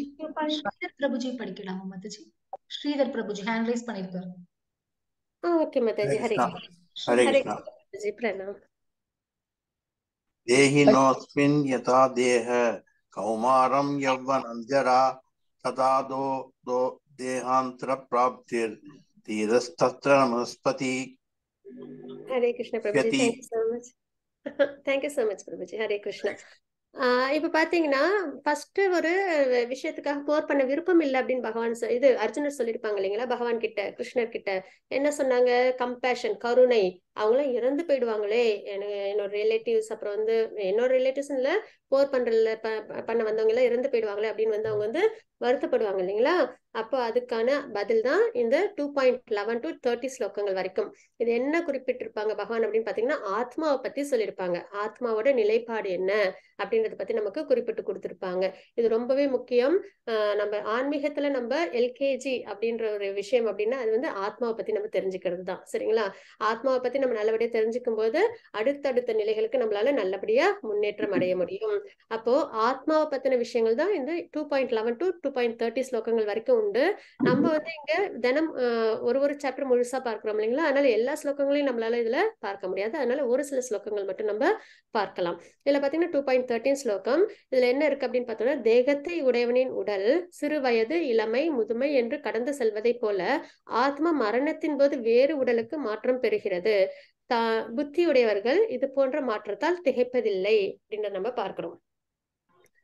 பிரபுஜி படிக்கலாமா மாதாஜி? ஸ்ரீதர் பிரபுஜி ஹேண்ட் ரைஸ் பண்ணிருக்காரு. ஓகே மாதாஜி. ஹரே கிருஷ்ணா. பிரணாம். देहिनोऽस्मिन् यथा देह कौमारं यौवनं जरा तथा दो देहान्तरप्राप्तिर्धीरस्तत्र नमस्पति. हरे कृष्ण प्रभुजी, thank you so much. Thank you so much Prabhuji. Hare Krishna. இப்ப பாத்தீங்கன்னா ஃபர்ஸ்ட் ஒரு விஷயத்துக்காக போர் பண்ண விருப்பம் இல்லை அப்படின்னு பகவான் இது அர்ஜுனர் சொல்லியிருப்பாங்க இல்லைங்களா? பகவான் கிட்ட, கிருஷ்ணர் கிட்ட என்ன சொன்னாங்க? கம்பேஷன், கருணை. அவங்களாம் இறந்து போயிடுவாங்களே, என்னோட ரிலேட்டிவ்ஸ், அப்புறம் வந்து என்னோட ரிலேட்டிவ்ஸ் இல்ல, போர் பண்ண வந்தவங்க எல்லாம் இறந்து போயிடுவாங்களே அப்படின்னு வந்து அவங்க வந்து வருத்தப்படுவாங்க இல்லைங்களா? அப்போ அதுக்கான பதில் தான் இந்த 2.11 to 30 ஸ்லோகங்கள் வரைக்கும். இது என்ன குறிப்பிட்டிருப்பாங்க பகவான் அப்படின்னு பாத்தீங்கன்னா, ஆத்மாவை பத்தி சொல்லியிருப்பாங்க. ஆத்மாவோட நிலைப்பாடு என்ன அப்படின்றத பத்தி நமக்கு குறிப்பிட்டு கொடுத்திருப்பாங்க. இது ரொம்பவே முக்கியம். நம்ம ஆன்மீகத்துல நம்ம எல்கேஜி அப்படின்ற ஒரு விஷயம் அப்படின்னா அது வந்து ஆத்மாவை பத்தி நம்ம தெரிஞ்சுக்கிறது தான் சரிங்களா? ஆத்மாவை பத்தி நம்ம நல்லபடியா தெரிஞ்சுக்கும் போது அடுத்தடுத்த நிலைகளுக்கு நம்மளால நல்லபடியா முன்னேற்றம் அடைய முடியும். அப்போ ஆத்மாவை பத்தின விஷயங்கள் தான் இந்த 2.11 to 2.30 ஸ்லோகங்கள் வரைக்கும் உண்டு. நம்ம வந்து இங்க தினம் ஒரு சாப்டர் முழுசா பார்க்கிறோம் இல்லைங்களா? அதனால எல்லா ஸ்லோகங்களையும் நம்மளால இதுல பார்க்க முடியாது. அதனால ஒரு சில ஸ்லோகங்கள் மட்டும் நம்ம பார்க்கலாம். இதுல பாத்தீங்கன்னா 2.13 ஸ்லோகம். இதுல என்ன இருக்கு அப்படின்னு பார்த்தோம்னா, தேகத்தை உடையவனின் உடல் சிறு வயது, இளமை, முதுமை என்று கடந்து செல்வதை போல ஆத்மா மரணத்தின் போது வேறு உடலுக்கு மாற்றம் பெறுகிறது. புத்தியுடையவர்கள் இது போன்ற மாற்றத்தால் திகைப்பதில்லை அப்படின்னு நம்ம பார்க்கிறோம்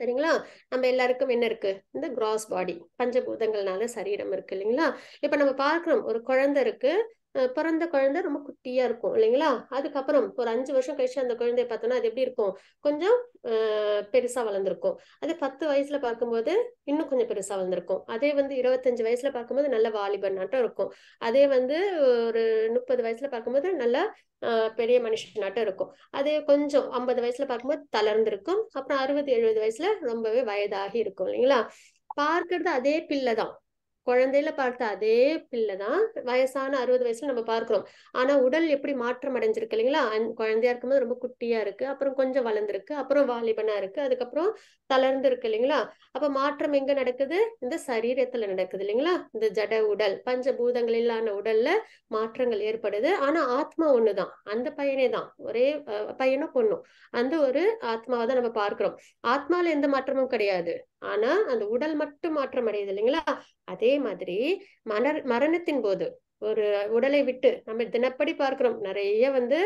சரிங்களா? நம்ம எல்லாருக்கும் என்ன இருக்கு, இந்த கிராஸ் பாடி, பஞ்சபூதங்கள்னால சரீரம் இருக்கு இல்லைங்களா? இப்ப நம்ம பார்க்கிறோம், ஒரு குழந்தை இருக்கு, பிறந்த குழந்தை ரொம்ப குட்டியா இருக்கும் இல்லைங்களா? அதுக்கப்புறம் ஒரு 5 வருஷம் கழிச்சு அந்த குழந்தைய பார்த்தோம்னா அது எப்படி இருக்கும், கொஞ்சம் பெருசா வளர்ந்துருக்கும். அதே 10 வயசுல பார்க்கும்போது இன்னும் கொஞ்சம் பெருசா வளர்ந்துருக்கும். அதே வந்து 25 வயசுல பார்க்கும்போது நல்ல வாலிபன் நாட்டம் இருக்கும். அதே வந்து ஒரு 30 வயசுல பார்க்கும்போது நல்லா பெரிய மனுஷனாட்டம் இருக்கும். அதே கொஞ்சம் 50 வயசுல பார்க்கும்போது தளர்ந்திருக்கும். அப்புறம் 60-70 வயசுல ரொம்பவே வயதாகி இருக்கும் இல்லைங்களா? பார்க்கறது அதே பிள்ளை தான், குழந்தையில பார்த்த அதே பிள்ளைதான் வயசான 60 வயசுல நம்ம பார்க்கிறோம். ஆனா உடல் எப்படி மாற்றம் அடைஞ்சிருக்கு இல்லைங்களா? குழந்தையா இருக்கும்போது ரொம்ப குட்டியா இருக்கு, அப்புறம் கொஞ்சம் வளர்ந்துருக்கு, அப்புறம் வாலிபனா இருக்கு, அதுக்கப்புறம் தளர்ந்து இருக்கு இல்லைங்களா? அப்ப மாற்றம் எங்க நடக்குது? இந்த சரீரத்துல நடக்குது இல்லைங்களா? இந்த ஜட உடல் பஞ்சபூதங்களிலான உடல்ல மாற்றங்கள் ஏற்படுது. ஆனா ஆத்மா ஒண்ணுதான், அந்த பையனே தான், ஒரே பையனும் பொண்ணும், அந்த ஒரு ஆத்மாவை தான் நம்ம பார்க்கிறோம். ஆத்மால எந்த மாற்றமும் கிடையாது, ஆனா அந்த உடல் மட்டும் மாற்றம் அடையுது இல்லைங்களா? அதே மாதிரி மரணத்தின் போது ஒரு உடலை விட்டு நம்ம தினப்படி பார்க்கிறோம், நிறைய வந்து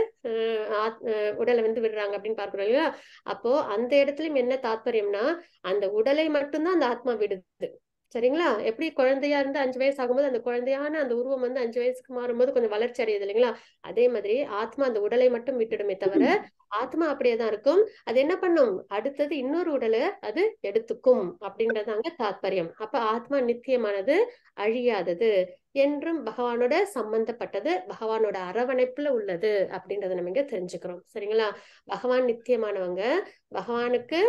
உடலை வந்து விடுறாங்க அப்படின்னு பார்க்கிறோம் இல்லையா? அப்போ அந்த இடத்துலயும் என்ன தாத்பரியம்னா, அந்த உடலை மட்டும்தான் அந்த ஆத்மா விடுது. சரிங்களா? எப்படி குழந்தையா இருந்து 5 வயசு ஆகும்போது அந்த குழந்தையான அந்த உருவம் வந்து 5 வயசுக்கு மாறும்போது கொஞ்சம் வளர்ச்சி அடையுது இல்லைங்களா? அதே மாதிரி ஆத்மா அந்த உடலை மட்டும் விட்டுடுமே தவிர ஆத்மா அப்படியேதான் இருக்கும். அது என்ன பண்ணும்? அடுத்தது இன்னொரு உடலை அது எடுத்துக்கும் அப்படின்றதாங்க தாத்பரியம். அப்ப ஆத்மா நித்தியமானது, அழியாதது, என்றும் பகவானோட சம்பந்தப்பட்டது, பகவானோட அரவணைப்புல உள்ளது அப்படின்றத நம்ம இங்க தெரிஞ்சுக்கிறோம். சரிங்களா? பகவான் நித்தியமானவங்க, பகவானுக்கு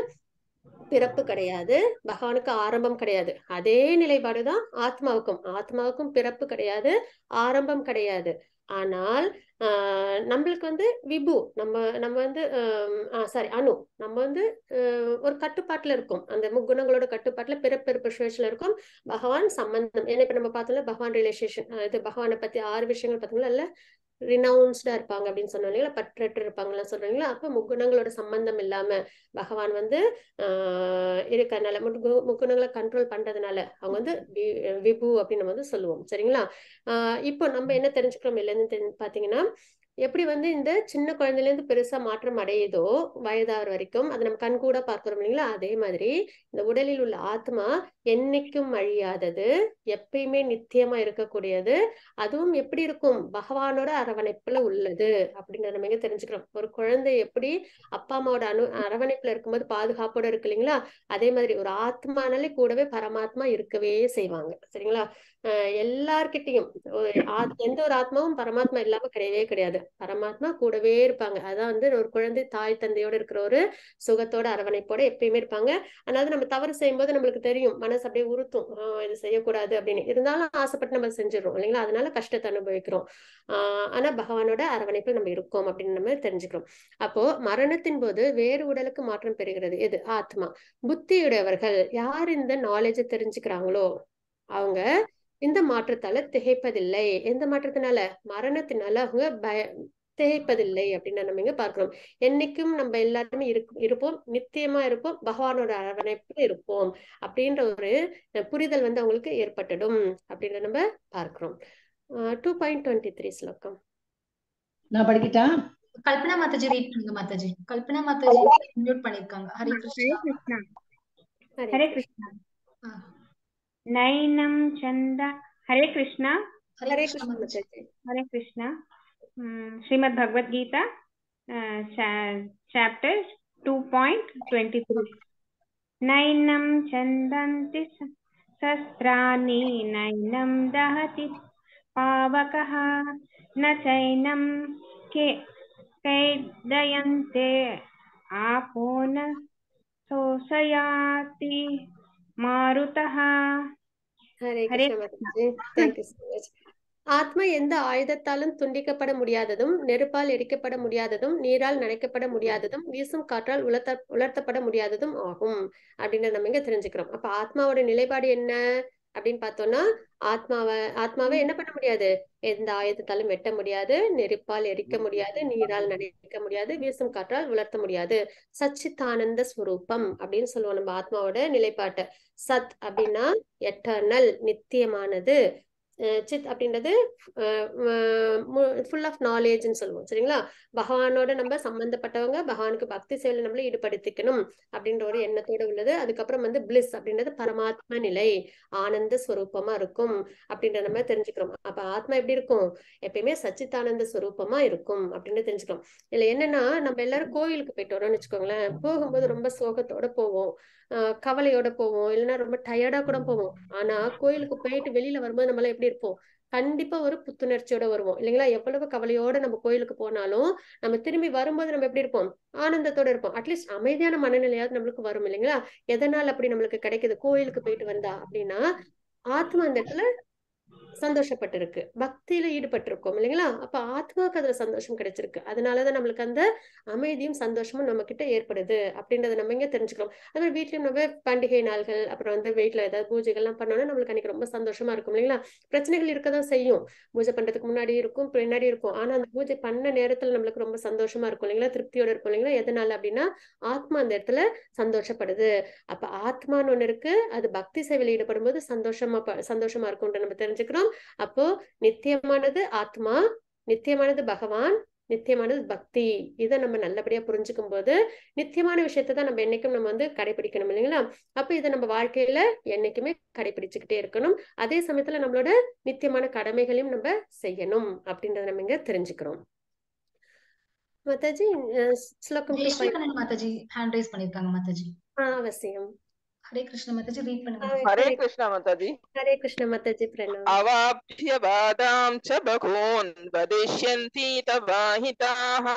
பிறப்பு கிடையாது, பகவானுக்கு ஆரம்பம் கிடையாது. அதே நிலைப்பாடுதான் ஆத்மாவுக்கும் பிறப்பு கிடையாது, ஆரம்பம் கிடையாது. ஆனால் நம்மளுக்கு வந்து விபு, நம்ம நம்ம வந்து சாரி அணு, நம்ம வந்து ஒரு கட்டுப்பாட்டுல இருக்கும், அந்த முக்குணங்களோட கட்டுப்பாட்டுல பிறப்பு சுழற்சியில இருக்கும். பகவான் சம்பந்தம், ஏன்னா இப்ப நம்ம பார்த்தோம்ல பகவான் ரிலேஷன், இது பகவானை பத்தி 6 விஷயங்கள் பார்த்தோம்ல, இல்ல ரினவுன்ஸ்டா இருப்பாங்க அப்படின்னு சொன்னாங்களா, பற்றற்று இருப்பாங்கலாம் சொல்றீங்களா? அப்ப முக்குணங்களோட சம்பந்தம் இல்லாம பகவான் வந்து இருக்கறனால, முக்குணங்களை கண்ட்ரோல் பண்றதுனால அவங்க வந்து விபு அப்படின்னு நம்ம வந்து சொல்லுவோம். சரிங்களா? இப்போ நம்ம என்ன தெரிஞ்சுக்கிறோம் இல்லைன்னு பாத்தீங்கன்னா, எப்படி வந்து இந்த சின்ன குழந்தையில இருந்து பெருசா மாற்றம் அடையுதோ வயதாகிற வரைக்கும், அது நம்ம கண் கூட பார்க்கிறோம் இல்லைங்களா? அதே மாதிரி இந்த உடலில் உள்ள ஆத்மா என்னைக்கும் அழியாதது, எப்பயுமே நித்தியமா இருக்கக்கூடியது, அதுவும் எப்படி இருக்கும்? பகவானோட அரவணைப்புல உள்ளது அப்படின்றத நம்ம இங்க தெரிஞ்சுக்கிறோம். ஒரு குழந்தை எப்படி அப்பா அம்மாவோட அரவணைப்புல இருக்கும்போது பாதுகாப்போட இருக்கு இல்லைங்களா? அதே மாதிரி ஒரு ஆத்மானாலே கூடவே பரமாத்மா இருக்கவே செய்வாங்க. சரிங்களா? எல்லார்கிட்டையும் எந்த ஒரு ஆத்மாவும் பரமாத்மா இல்லாம கிடையவே கிடையாது. பரமாத்மா கூடவே இருப்பாங்க. அதான் வந்து ஒரு குழந்தை தாய் தந்தையோட இருக்கிற ஒரு சுகத்தோட அரவணைப்போட எப்பயுமே இருப்பாங்க. அதாவது நம்ம தவறு செய்யும்போது நம்மளுக்கு தெரியும், மனசு அப்படியே உறுத்தும், இது செய்யக்கூடாது அப்படின்னு. இருந்தாலும் ஆசைப்பட்டு நம்ம செஞ்சிடறோம் இல்லைங்களா? அதனால கஷ்டத்தை அனுபவிக்கிறோம். ஆனா பகவானோட அரவணைப்பில் நம்ம இருக்கோம் அப்படின்னு நம்ம தெரிஞ்சுக்கிறோம். அப்போ மரணத்தின் போது வேறு உடலுக்கு மாற்றம் பெறுகிறது எது? ஆத்மா. புத்தியுடையவர்கள் யார் இந்த நாலேஜை தெரிஞ்சுக்கிறாங்களோ அவங்க இந்த மாற்றத்தால திகைப்பதில்லை. எந்த மாற்றத்தினால? மரணத்தினால அவங்க திகைப்பதில்லை அப்படின்னு நம்ம இங்க பார்க்கிறோம். என்னைக்கும் நம்ம எல்லாருமே இருப்போம், நித்தியமா இருப்போம், பகவானோட அரவணைப்புல இருப்போம் அப்படின்ற ஒரு புரிதல் வந்து அவங்களுக்கு ஏற்பட்டுடும் அப்படின்னு நம்ம பார்க்கிறோம். 2.23 ஸ்லோகம். நான் படிக்கிட்டா? கல்பனா மாதாஜி ரீட் பண்ணுங்க மாதாஜி. கல்பனா மாதாஜி மியூட் பண்ணிருக்காங்க. ஹரே கிருஷ்ணா. ஹரே கிருஷ்ணா. நைனம் சந்த. ஹரே கிருஷ்ணா. ஹரே கிருஷ்ணா. ஹரே கிருஷ்ணா. ஸ்ரீமத் பகவத் கீதா சாப்டர் 2.23. நைனம் சந்தந்தி சஸ்திராணி நைனம் தஹதி பாவகஹ ந சைனம் கைதயந்தே ஆபோன சோசயாதி மாருதஹ. Hare Krishna. Thank you so much. ஆத்மா எந்த ஆயுதத்தாலும் துண்டிக்கப்பட முடியாததும், நெருப்பால் எரிக்கப்பட முடியாததும், நீரால் நனைக்கப்பட முடியாததும், வீசும் காற்றால் உலர்த்தப்பட முடியாததும் ஆகும் அப்படின்னு நம்ம இங்க தெரிஞ்சுக்கிறோம். அப்ப ஆத்மாவோட நிலைப்பாடு என்ன அப்படின்னு பார்த்தோம்னா, ஆத்மாவை என்ன பண்ண முடியாது? எந்த ஆயுதத்தாலும் வெட்ட முடியாது, நெருப்பால் எரிக்க முடியாது, நீரால் நனைக்க முடியாது, வீசும் காற்றால் உலர்த்த முடியாது. சச்சித்தானந்த ஸ்வரூபம் அப்படின்னு சொல்லுவோம் நம்ம ஆத்மாவோட நிலைப்பாட்டை. சத் அப்படின்னா எட்டர்னல், நித்தியமானது. சித் அப்படின்றது ஃபுல் ஆஃப் நாலேஜ்னு சொல்லுவோம். சரிங்களா? பகவானோட நம்ம சம்பந்தப்பட்டவங்க, பகவானுக்கு பக்தி சேவையில நம்மள ஈடுபடுத்திக்கணும் அப்படின்ற ஒரு எண்ணத்தோட உள்ளது. அதுக்கப்புறம் வந்து பிளிஸ் அப்படின்றது பரமாத்மா நிலை, ஆனந்த ஸ்வரூபமா இருக்கும் அப்படின்ற நம்ம தெரிஞ்சுக்கிறோம். அப்ப ஆத்மா எப்படி இருக்கும்? எப்பயுமே சச்சித்தானந்த ஸ்வரூபமா இருக்கும் அப்படின்னு தெரிஞ்சுக்கிறோம். இதுல என்னன்னா, நம்ம எல்லாரும் கோயிலுக்கு போயிட்டு வரோம்னு வச்சுக்கோங்களேன். போகும்போது ரொம்ப சோகத்தோட போவோம், கவலையோட போவோம், இல்லைன்னா ரொம்ப டயர்டா கூட போவோம். ஆனா கோயிலுக்கு போயிட்டு வெளியில வரும்போது நம்மளால எப்படி இருப்போம்? கண்டிப்பா ஒரு புத்துணர்ச்சியோட வருவோம் இல்லைங்களா? எவ்வளவு கவலையோட நம்ம கோயிலுக்கு போனாலும் நம்ம திரும்பி வரும்போது நம்ம எப்படி இருப்போம்? ஆனந்தத்தோட இருப்போம். அட்லீஸ்ட் அமைதியான மனநிலையாவது நம்மளுக்கு வரும் இல்லைங்களா? எதனால அப்படி நம்மளுக்கு கிடைக்குது கோயிலுக்கு போயிட்டு வந்தா அப்படின்னா, ஆத்மா அந்த இடத்துல சந்தோஷப்பட்டிருக்கு, பக்தியில ஈடுபட்டிருக்கோம் இல்லைங்களா? அப்ப ஆத்மாவுக்கு அதுல சந்தோஷம் கிடைச்சிருக்கு. அதனாலதான் நம்மளுக்கு அந்த அமைதியும் சந்தோஷமும் நம்ம கிட்ட ஏற்படுது அப்படின்றத நம்ம இங்க தெரிஞ்சுக்கிறோம். அதனால வீட்லயும் நம்ம பண்டிகை நாள்கள், அப்புறம் வந்து வீட்டுல ஏதாவது பூஜைகள்லாம் பண்ணோம்னா நம்மளுக்கு அன்னைக்கு ரொம்ப சந்தோஷமா இருக்கும் இல்லைங்களா? பிரச்சனைகள் இருக்கதான் செய்யும், பூஜை பண்றதுக்கு முன்னாடி இருக்கும், பின்னாடி இருக்கும். ஆனா அந்த பூஜை பண்ண நேரத்துல நம்மளுக்கு ரொம்ப சந்தோஷமா இருக்கும் இல்லைங்களா? திருப்தியோட இருக்கும் இல்லைங்களா? எதனால அப்படின்னா ஆத்மா அந்த இடத்துல சந்தோஷப்படுது. அப்ப ஆத்மான்னு ஒண்ணு இருக்கு, அது பக்தி சேவையில் ஈடுபடும் போது சந்தோஷமா இருக்கும்ன்ற நம்ம தெரிஞ்சுக்கிறோம். அப்போ நித்தியமானது ஆத்மா, நித்தியமானது பகவான், நித்தியமானது பக்தி. இதை நம்ம நல்லபடியா புரிஞ்சுக்கும் போது நித்தியமான விஷயத்தை தான் நம்ம என்னைக்கும் நம்ம வந்து கடைபிடிக்கணும் இல்லைங்களா? அப்ப இதை நம்ம வாழ்க்கையில என்னைக்குமே கடைபிடிச்சுக்கிட்டே இருக்கணும். அதே சமயத்துல நம்மளோட நித்தியமான கடமைகளையும் நம்ம செய்யணும் அப்படின்றத நம்ம இங்க தெரிஞ்சுக்கிறோம். மாதாஜி, ஸ்லோகம் 2.5 மாதாஜி ஹேண்ட் ரைஸ் பண்ணிருக்காங்க மாதாஜி. அவசியம். ஹரே கிருஷ்ண மாதாஜி, ரீட் பண்ணுங்க. हरे कृष्ण माताजी। हरे कृष्ण माताजी, प्रणाम। अवाप्य बाधां च बहून् वदिष्यन्ति तवाहिताः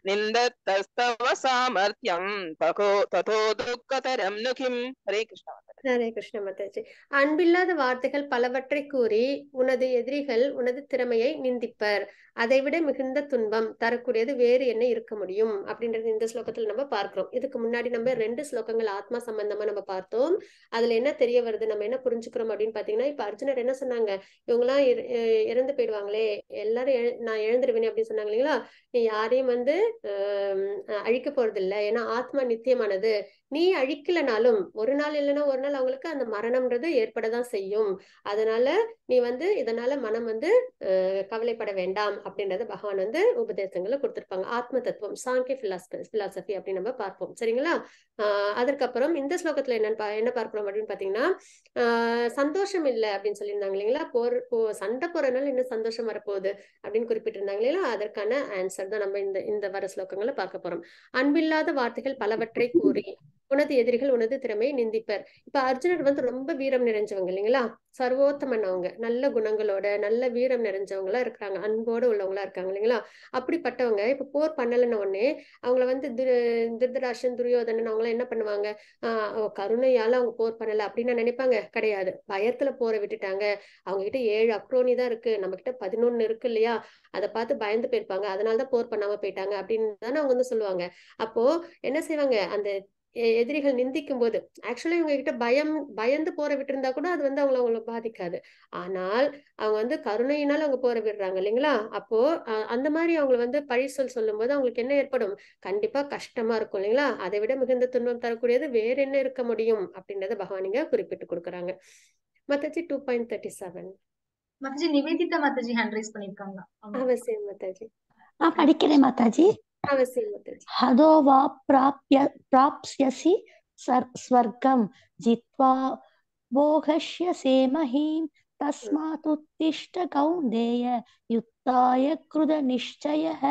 निन्दतस्तव सामर्थ्यं ततो दुःखतरं नु किम्। हरे कृष्ण माताजी। ஹரே கிருஷ்ண மாதாஜி. அன்பில்லாத வார்த்தைகள் பலவற்றை கூறி உனது எதிரிகள் உனது திறமையை நிந்திப்பர். அதைவிட மிகுந்த துன்பம் தரக்கூடியது வேறு என்ன இருக்க முடியும் அப்படின்றது இந்த ஸ்லோகத்துல நம்ம பார்க்கிறோம். இதுக்கு முன்னாடி நம்ம 2 ஸ்லோகங்கள் ஆத்மா சம்பந்தமா நம்ம பார்த்தோம். அதுல என்ன தெரிய வருது, நம்ம என்ன புரிஞ்சுக்கிறோம் அப்படின்னு பாத்தீங்கன்னா, இப்ப அர்ஜுனர் என்ன சொன்னாங்க, இவங்கெல்லாம் இறந்து போயிடுவாங்களே, எல்லாரும் நான் எழுந்துருவேனே அப்படின்னு சொன்னாங்க இல்லைங்களா? நீ யாரையும் வந்து அழிக்க போறது இல்லை, ஏன்னா ஆத்மா நித்தியமானது. நீ அழிக்கலனாலும் ஒரு நாள் இல்லைன்னா ஒரு நாள் அவங்களுக்கு அந்த மரணம்ன்றது ஏற்படதான் செய்யும். அதனால நீ வந்து இதனால மனம் வந்து கவலைப்பட வேண்டாம் அப்படின்றத பகவான் வந்து உபதேசங்களை கொடுத்திருப்பாங்க. ஆத்ம தத்துவம், சாங்கிய பிலாசபி அப்படின்னு நம்ம பார்ப்போம். சரிங்களா? அதற்கப்புறம் இந்த ஸ்லோகத்துல என்ன பார்க்கிறோம் அப்படின்னு பாத்தீங்கன்னா, சந்தோஷம் இல்லை அப்படின்னு சொல்லியிருந்தாங்க இல்லைங்களா? சண்டை போறதுனால இன்னும் சந்தோஷம் வரப்போகுது அப்படின்னு குறிப்பிட்டிருந்தாங்க இல்லைங்களா? அதற்கான ஆன்சர் தான் நம்ம இந்த வர ஸ்லோகங்களை பார்க்க போறோம். அன்பில்லாத வார்த்தைகள் பலவற்றை கூறி உனது எதிரிகள் உனது திறமையை நிந்திப்பர். இப்ப அர்ஜுனர் வந்து ரொம்ப வீரம் நிறைஞ்சவங்க இல்லைங்களா? சர்வோத்தமன், அவங்க நல்ல குணங்களோட நல்ல வீரம் நிறைஞ்சவங்களா இருக்கிறாங்க, அன்போட உள்ளவங்களா இருக்காங்க இல்லைங்களா? அப்படிப்பட்டவங்க இப்ப போர் பண்ணலன்னு உடனே அவங்கள வந்து திருதராஷன், துரியோதனன் அவங்கள என்ன பண்ணுவாங்க, கருணையால அவங்க போர் பண்ணல அப்படின்னு நினைப்பாங்க? கிடையாது, பயத்துல போரை விட்டுட்டாங்க. அவங்க கிட்ட 7 அக்ரோனி தான் இருக்கு, நம்ம கிட்ட 11 இருக்கு இல்லையா? அதை பார்த்து பயந்து போயிருப்பாங்க, அதனாலதான் போர் பண்ணாம போயிட்டாங்க அப்படின்னு தானே அவங்க வந்து சொல்லுவாங்க. அப்போ என்ன செய்வாங்க, அந்த எதிரிகள் நிந்திக்கும் போது ஆக்சுவலா இவங்க கிட்ட பயந்து போற விட்டு இருந்தா கூட அது வந்து அவங்களை பாதிக்காது. ஆனால் அவங்க வந்து கருணையினால் அவங்க போற விடுறாங்க இல்லைங்களா? அப்போ அந்த மாதிரி அவங்களை வந்து பழி சொல்லும் போது அவங்களுக்கு என்ன ஏற்படும், கண்டிப்பா கஷ்டமா இருக்கும் இல்லைங்களா? அதை விட மிகுந்த துன்பம் தரக்கூடியது வேற என்ன இருக்க முடியும் அப்படின்றத பகவான் இங்க குறிப்பிட்டு கொடுக்குறாங்க. மாதாஜி 2.37. மாதாஜி நிவேதிதா மாதாஜி ஹேண்ட் ரைஸ் பண்ணிருக்காங்க. அவசியம் மாதாஜி. படிக்கிறேன் மாதாஜி. அவசியம் மாதாஜி. हदो वा प्राप्स्यसि स्वर्गं जित्वा भोगस्यसे महीं तस्मात् उत्तिष्ठ कौन्तेय युद्धाय कृत निश्चयः.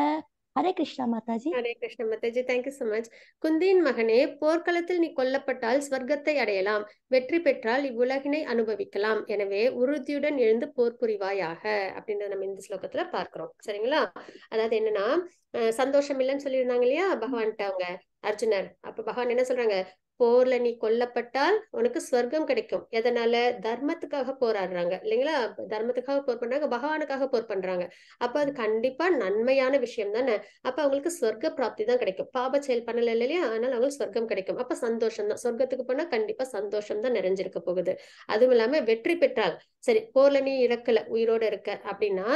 हरे कृष्णा माताजी. Hare Krishna Mataji, thank you so much. குந்தியின் மகனே, போர்க்களத்தில் நீ கொல்லப்பட்டால் ஸ்வர்க்கத்தை அடையலாம், வெற்றி பெற்றால் இவ்வுலகினை அனுபவிக்கலாம். எனவே உறுதியுடன் எழுந்து போர் புரிவாயாக அப்படின்றத நம்ம இந்த ஸ்லோகத்துல பார்க்கிறோம். சரிங்களா? அதாவது என்னன்னா, சந்தோஷம் இல்லைன்னு சொல்லியிருந்தாங்க இல்லையா பகவான்கிட்ட அவங்க அர்ஜுனர். அப்ப பகவான் என்ன சொல்றாங்க, போர்ல நீ கொல்லப்பட்டால் உனக்கு ஸ்வர்க்கம் கிடைக்கும். எதனால? தர்மத்துக்காக போராடுறாங்க இல்லைங்களா? தர்மத்துக்காக போர் பண்றாங்க, பகவானுக்காக போர் பண்றாங்க. அப்ப அது கண்டிப்பா நன்மையான விஷயம் தானே. அப்ப அவங்களுக்கு ஸ்வர்க்க பிராப்தி தான் கிடைக்கும். பாப செயல் பண்ணல இல்லையா? அதனால அவங்களுக்கு ஸ்வர்க்கம் கிடைக்கும். அப்ப சந்தோஷம் தான், சொர்க்கத்துக்கு போனா கண்டிப்பா சந்தோஷம் தான் நிறைஞ்சிருக்க போகுது. அதுவும் இல்லாம வெற்றி பெற்றால், சரி போர்ல நீ இறக்கல, உயிரோட இருக்க அப்படின்னா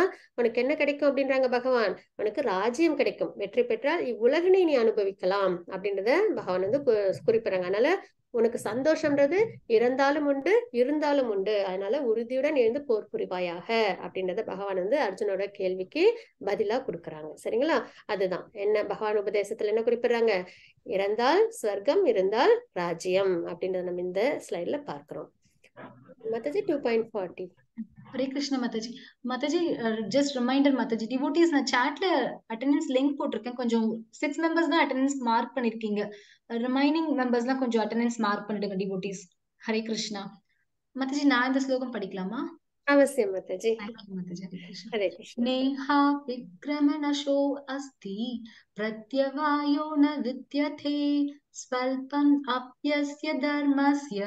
உனக்கு என்ன கிடைக்கும் அப்படின்றாங்க பகவான், உனக்கு ராஜ்யம் கிடைக்கும். வெற்றி பெற்றால் இவ்வுலகினை நீ அனுபவிக்கலாம் அப்படின்றத பகவான் வந்து குறிப்பிடுறாங்க. அதனால உனக்கு சந்தோஷம்ன்றது இறந்தாலும் உண்டு, இருந்தாலும் உண்டு. அதனால உறுதியுடன் எழுந்து போர் புரிவாயாக அப்படின்றத பகவான் வந்து அர்ஜுனோட கேள்விக்கு பதிலா கொடுக்குறாங்க. சரிங்களா? அதுதான் என்ன பகவான் உபதேசத்துல என்ன குறிப்பிடுறாங்க, இறந்தால் ஸ்வர்க்கம், இருந்தால் ராஜ்யம் அப்படின்றத நம்ம இந்த ஸ்லைட்ல பார்க்கிறோம். Mataji 2.40. Hare Krishna Mataji. Mataji just reminder Mataji, devotees நான் சாட்ல அட்டெண்டன்ஸ் லிங்க் போட்டிருக்கேன். கொஞ்சம் 6 மெம்பர்ஸ் தான் அட்டெண்டன்ஸ் மார்க் பண்ணிருக்கீங்க. ரிமைனிங் மெம்பர்ஸ்லாம் கொஞ்சம் அட்டெண்டன்ஸ் மார்க் பண்ணிடுங்க டிவோட்டீஸ். ஹரே கிருஷ்ணா. மாதாஜி நான் இந்த ஸ்லோகம் படிக்கலாமா? அவசியம் மாதாஜி. மாதாஜி. ஹரே கிருஷ்ணா. ஹரே கிருஷ்ணா. நேஹா விக்ரமணசோ அஸ்தி பிரத்யவாயோ ந வித்யதே ஸ்வல்பம் அப்யஸ்ய தர்மஸ்ய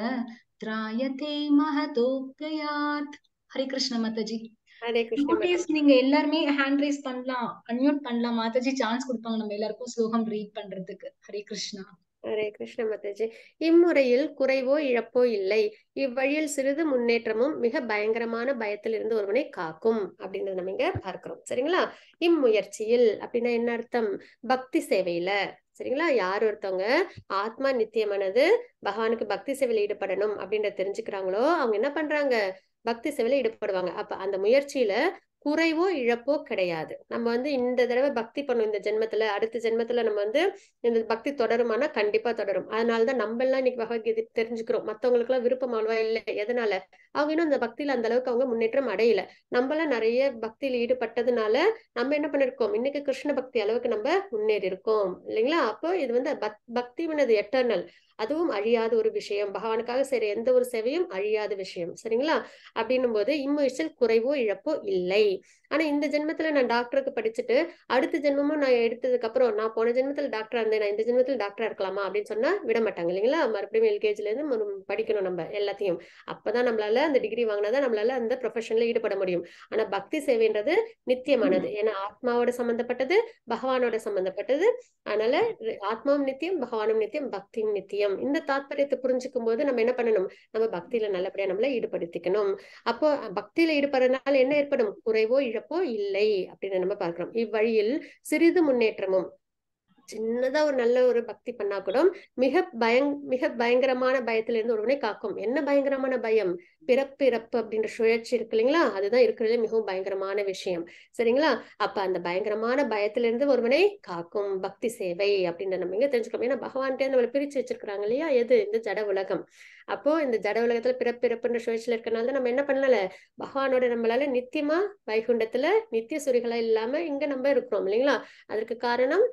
த்ராயதே மஹதோப்கயாத். ஹரே கிருஷ்ண மாதாஜி. ஹரே கிருஷ்ண டிவோட்டீஸ் மாதாஜி. நீங்க எல்லாருமே ஹேண்ட் ரைஸ் பண்ணலாம், அன்மியூட் பண்ணலாம். மாதாஜி சான்ஸ் கொடுப்பாங்க நம்ம எல்லாருக்கும் ஸ்லோகம் ரீட் பண்றதுக்கு. ஹரே கிருஷ்ணா. ஹரே கிருஷ்ண மாதாஜி. இம்முறையில் குறைவோ இழப்போ இல்லை, இவ்வழியில் சிறிது முன்னேற்றமும் மிக பயங்கரமான பயத்தில் இருந்து ஒருவனை காக்கும் அப்படின்றத நம்ம இங்க பார்க்கிறோம். சரிங்களா? இம்முயற்சியில் அப்படின்னா என்ன அர்த்தம்? பக்தி சேவையில. சரிங்களா? யார் ஒருத்தவங்க ஆத்மா நித்தியமானது, பகவானுக்கு பக்தி சேவையில ஈடுபடணும் அப்படின்றத தெரிஞ்சுக்கிறாங்களோ அவங்க என்ன பண்றாங்க? பக்தி சேவையில ஈடுபடுவாங்க. அப்ப அந்த முயற்சியில குறைவோ இழப்போ கிடையாது. நம்ம இந்த தடவை பக்தி பண்ணும் இந்த ஜென்மத்துல, அடுத்த ஜென்மத்துல நம்ம இந்த பக்தி தொடருமானா கண்டிப்பா தொடரும். அதனாலதான் நம்ம எல்லாம் இன்னைக்கு பகவத்கீதை தெரிஞ்சுக்கிறோம். மத்தவங்களுக்கு எல்லாம் விருப்பம் அவ்வளவா இல்லை. எதனால? அவங்க இன்னும் அந்த பக்தியில அந்த அளவுக்கு அவங்க முன்னேற்றம் அடையல. நம்ம எல்லாம் நிறைய பக்தியில ஈடுபட்டதுனால நம்ம என்ன பண்ணிருக்கோம்? இன்னைக்கு கிருஷ்ண பக்தி அளவுக்கு நம்ம முன்னேறி இருக்கோம் இல்லைங்களா? அப்போ இது பக்தி எட்டர்னல், அதுவும் அழியாத ஒரு விஷயம். பகவானுக்காக செய்யற எந்த ஒரு சேவையும் அழியாத விஷயம். சரிங்களா? அப்படின்னும் போது இம்முயற்சியில் குறைவோ இழப்போ இல்லை. ஆனா இந்த ஜென்மத்துல நான் டாக்டருக்கு படிச்சுட்டு அடுத்த ஜென்மமும் நான் எடுத்ததுக்கு அப்புறம் நான் போன ஜென்மத்துல டாக்டரா இருந்தேன், நான் இந்த ஜென்மத்துல டாக்டரா இருக்கலாமா அப்படின்னு சொன்னா விட மாட்டாங்க இல்லைங்களா? மறுபடியும் எல்கேஜில இருந்து படிக்கணும் நம்ம எல்லாத்தையும். அப்பதான் நம்மளால அந்த டிகிரி வாங்கினாதான் நம்மளால அந்த ப்ரொஃபஷன்ல ஈடுபட முடியும். ஆனா பக்தி சேவைன்றது நித்தியமானது. ஏன்னா ஆத்மாவோட சம்பந்தப்பட்டது, பகவானோட சம்பந்தப்பட்டது. அதனால ஆத்மாவும் நித்தியம், பகவானும் நித்தியம், பக்தியும் நித்தியம். இந்த தாத்பரியத்தை புரிஞ்சுக்கும் போது நம்ம என்ன பண்ணணும்? நம்ம பக்தியில நல்லபடியா நம்மள ஈடுபடுத்திக்கணும். அப்போ பக்தியில ஈடுபடுறதுனால என்ன ஏற்படும்? குறைவோ இழப்போ இல்லை அப்படின்னு நம்ம பார்க்கிறோம். இவ்வழியில் சிறிது முன்னேற்றமும், சின்னதா ஒரு நல்ல ஒரு பக்தி பண்ணா கூட மிக பயங்கரமான பயத்துல இருந்து ஒருவனை காக்கும். என்ன பயங்கரமான பயம்? பிறப்பு அப்படின்ற சுழற்சி இருக்கு இல்லைங்களா? அதுதான் இருக்கிறதுல மிகவும் பயங்கரமான விஷயம். சரிங்களா? அப்ப அந்த பயங்கரமான பயத்துல இருந்து ஒருவனை காக்கும் பக்தி சேவை அப்படின்னு நம்ம இங்க தெரிஞ்சுக்கணும். ஏன்னா பகவான்கிட்ட நம்மளை பிரிச்சு வச்சிருக்கிறாங்க இல்லையா? எது? இந்த ஜட உலகம். அப்போ இந்த ஜட உலகத்துல பிறப்புன்ற சுழற்சியில இருக்கனால நம்ம என்ன பண்ணல? பகவானோட நம்மளால நித்தியமா வைகுண்டத்துல நித்திய சுரிகளா இல்லாம இங்க நம்ம இருக்கிறோம் இல்லைங்களா? அதற்கு காரணம்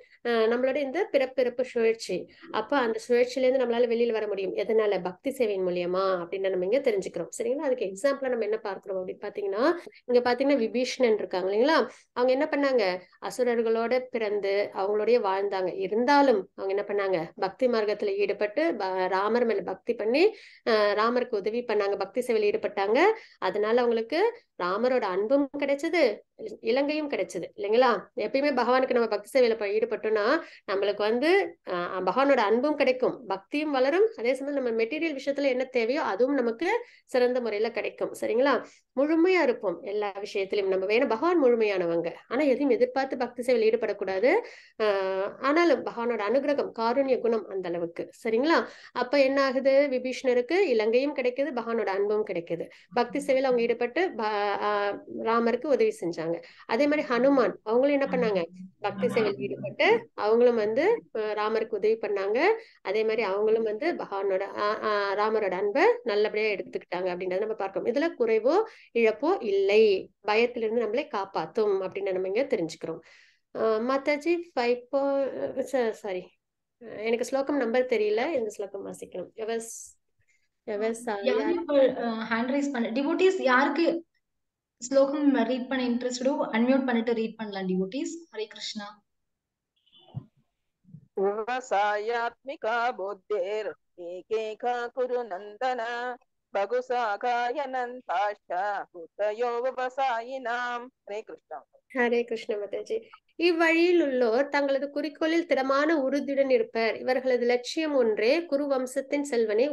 நம்மளோட இந்த பிறப்பு சுழற்சி. அப்ப அந்த சுழற்சியில இருந்து நம்மளால வெளியில வர முடியும். எதனால? பக்தி சேவையின் மூலியமா அப்படின்னு நம்ம இங்க தெரிஞ்சுக்கிறோம். சரிங்களா? அதுக்கு எக்ஸாம்பிளா நம்ம என்ன பார்க்கிறோம் அப்படின்னு பாத்தீங்கன்னா, இங்க பாத்தீங்கன்னா விபீஷணன் இருக்காங்க இல்லைங்களா? அவங்க என்ன பண்ணாங்க? அசுரர்களோட பிறந்து அவங்களோடய வாழ்ந்தாங்க. இருந்தாலும் அவங்க என்ன பண்ணாங்க? பக்தி மார்க்கத்துல ஈடுபட்டு ராமர் மேல பக்தி பண்ணி ராமருக்கு உதவி பண்ணாங்க, பக்தி சேவையில் ஈடுபட்டாங்க. அதனால அவங்களுக்கு ராமரோட அன்பும் கிடைச்சது, இலங்கையும் கிடைச்சது இல்லைங்களா? எப்பயுமே பகவானுக்கு நம்ம பக்தி சேவையில ஈடுபட்டோம்னா நம்மளுக்கு பகவானோட அன்பும் கிடைக்கும், பக்தியும் வளரும். அதே சமயம் நம்ம மெட்டீரியல் விஷயத்துல என்ன தேவையோ அதுவும் நமக்கு சிறந்த முறையில கிடைக்கும். சரிங்களா? முழுமையா இருப்போம் எல்லா விஷயத்திலும் நம்ம. வேணும் பகவான் முழுமையானவங்க, ஆனா எதையும் எதிர்பார்த்து பக்தி சேவையில் ஈடுபடக்கூடாது. ஆனாலும் பகவானோட அனுகிரகம், காருண்ய குணம் அந்த அளவுக்கு. சரிங்களா? அப்ப என்ன ஆகுது? விபீஷணருக்கு இலங்கையும் கிடைக்குது, பகவானோட அன்பும் கிடைக்குது. பக்தி சேவையில் அவங்க ஈடுபட்டு ராமருக்கு உதவி செஞ்சாங்க. அதே மாதிரி ஹனுமான் அவங்களும் என்ன பண்ணாங்க? பக்தி சேவையில் ஈடுபட்டு அவங்களும் ராமருக்கு உதவி பண்ணாங்க. அதே மாதிரி அவங்களும் பகவானோட ராமரோட அன்பை நல்லபடியா எடுத்துக்கிட்டாங்க அப்படின்றத நம்ம பார்க்கணும். இதுல குறைவோ இழப்போ இல்லை, பயத்திலிருந்து நம்மளை காப்பாத்தும் அப்படின்னு நம்ம இங்க தெரிஞ்சுக்கிறோம். மாதாஜி 5 சாரி, எனக்கு ஸ்லோகம் நம்பர் தெரியல, இந்த ஸ்லோகம் வாசிக்கணும். ஹேண்ட் ரைஸ் பண்ண டிவோட்டீஸ் யாருக்கு ஸ்லோகம் ரீட் பண்ண இன்ட்ரெஸ்டோ அன்மியூட் பண்ணிட்டு ரீட் பண்ணலாம் டிவோட்டீஸ். ஹரே கிருஷ்ணா. விவசாயாத்மிகா புத்திர் ஏகேகா குரு நந்தன பகுசாகாயனந்தாஷ்ட புத்தயோ விவசாயினாம். ஹரே கிருஷ்ணா. ஹரே கிருஷ்ண மாதாஜி. இவ்வழியில் உள்ளோர் தங்களது குறிக்கோளில் திடமான உறுதியுடன் இருப்பர். இவர்களது லட்சியம் ஒன்றே. குரு வம்சத்தின் செல்வனே,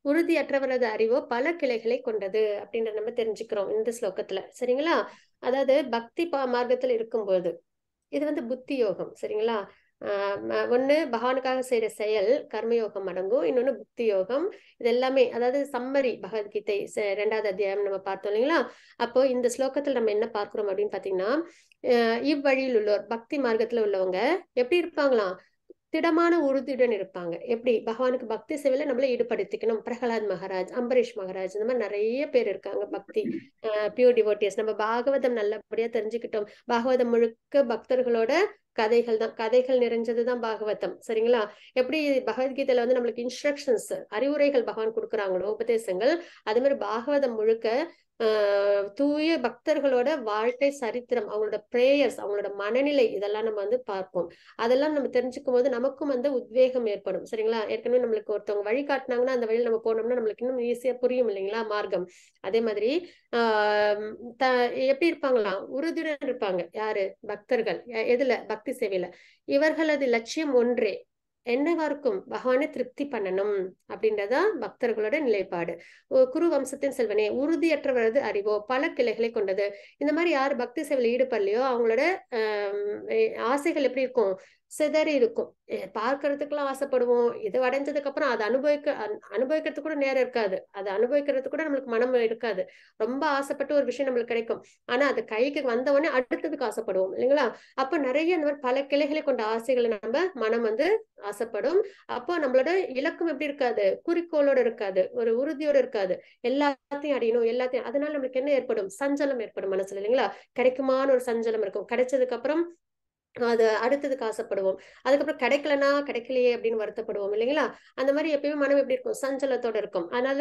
உறுதியற்றவரது அறிவோ பல கிளைகளை கொண்டது அப்படின்ற நம்ம தெரிஞ்சுக்கிறோம் இந்த ஸ்லோகத்துல. சரிங்களா? அதாவது பக்தி மார்க்கத்துல இருக்கும்போது இது புத்தி யோகம். சரிங்களா? ஒண்ணு பகவானுக்காக செய்யற செயல் கர்மயோகம் அடங்கும், இன்னொன்னு புத்தி யோகம். இது எல்லாமே அதாவது சம்மரி பகவத்கீதை 2வது அத்தியாயம் நம்ம பார்த்தோம் இல்லைங்களா? அப்போ இந்த ஸ்லோகத்துல நம்ம என்ன பார்க்கிறோம் அப்படின்னு பாத்தீங்கன்னா, இவ்வழியில் உள்ளோர் பக்தி மார்க்கத்துல உள்ளவங்க எப்படி இருப்பாங்களாம்? திடமான உறுதியுடன் இருப்பாங்க. எப்படி? பகவானுக்கு பக்தி சேவையில நம்மள ஈடுபடுத்திக்கணும். பிரகலாத் மகாராஜ், அம்பரீஷ் மகாராஜ், இந்த மாதிரி நிறைய பேர் இருக்காங்க பக்தி பியூர் டிவோட்டிஸ். நம்ம பாகவதம் நல்லபடியா தெரிஞ்சுக்கிட்டோம். பாகவதம் முழுக்க பக்தர்களோட கதைகள் தான், கதைகள் நிறைஞ்சதுதான் பாகவதம். சரிங்களா? எப்படி பகவத்கீதையில நம்மளுக்கு இன்ஸ்ட்ரக்ஷன்ஸ், அறிவுரைகள் பகவான் கொடுக்குறாங்களோ, உபதேசங்கள், அது மாதிரி பாகவதம் முழுக்க தூய பக்தர்களோட வாழ்க்கை சரித்திரம், அவங்களோட பிரேயர்ஸ், அவங்களோட மனநிலை, இதெல்லாம் நம்ம வந்து பார்ப்போம். அதெல்லாம் நம்ம தெரிஞ்சுக்கும் போது நமக்கும் வந்து உத்வேகம் ஏற்படும். சரிங்களா? ஏற்கனவே நம்மளுக்கு ஒருத்தவங்க வழி காட்டினாங்கன்னா அந்த வழியில் நம்ம போனோம்னா நம்மளுக்கு இன்னும் ஈஸியா புரியும் இல்லைங்களா மார்க்கம். அதே மாதிரி எப்படி இருப்பாங்களாம், உறுதியுடன் இருப்பாங்க. யாரு? பக்தர்கள். எதுல? பக்தி சேவையில. இவர்களது லட்சியம் ஒன்றே, என்னவா இருக்கும்? பகவானை திருப்தி பண்ணணும் அப்படின்றதா பக்தர்களோட நிலைப்பாடு. குரு வம்சத்தின் செல்வனே, உறுதியற்றவரது அறிவோ பல கிளைகளை கொண்டது. இந்த மாதிரி யார் பக்தி சேவையில ஈடுபடலையோ அவங்களோட ஆசைகள் எப்படி இருக்கும்? சிதறி இருக்கும். பார்க்கறதுக்கெல்லாம் ஆசைப்படுவோம். இது அடைஞ்சதுக்கு அப்புறம் அதை அனுபவிக்கிறதுக்கு கூட நேரம் இருக்காது. அதை அனுபவிக்கிறதுக்கு கூட நம்மளுக்கு மனம் இருக்காது. ரொம்ப ஆசைப்பட்டு ஒரு விஷயம் நம்மளுக்கு கிடைக்கும், ஆனா அது கைக்கு வந்த உடனே அடுத்ததுக்கு ஆசைப்படுவோம் இல்லைங்களா? அப்ப நிறைய இந்த மாதிரி பல கிளைகளை கொண்ட ஆசைகளை நம்ம மனம் வந்து ஆசைப்படும். அப்போ நம்மளோட இலக்கம் எப்படி இருக்காது? குறிக்கோளோட இருக்காது, ஒரு உறுதியோட இருக்காது. எல்லாத்தையும் அடையணும், எல்லாத்தையும். அதனால நம்மளுக்கு என்ன ஏற்படும்? சஞ்சலம் ஏற்படும் மனசுல இல்லைங்களா? கிடைக்குமான்னு ஒரு சஞ்சலம் இருக்கும். கிடைச்சதுக்கு அப்புறம் அது அடுத்ததுக்கு ஆசைப்படுவோம். அதுக்கப்புறம் கிடைக்கலையே அப்படின்னு வருத்தப்படுவோம் இல்லைங்களா? அந்த மாதிரி எப்பயுமே மனம் எப்படி இருக்கும்? சஞ்சலத்தோட இருக்கும். அதனால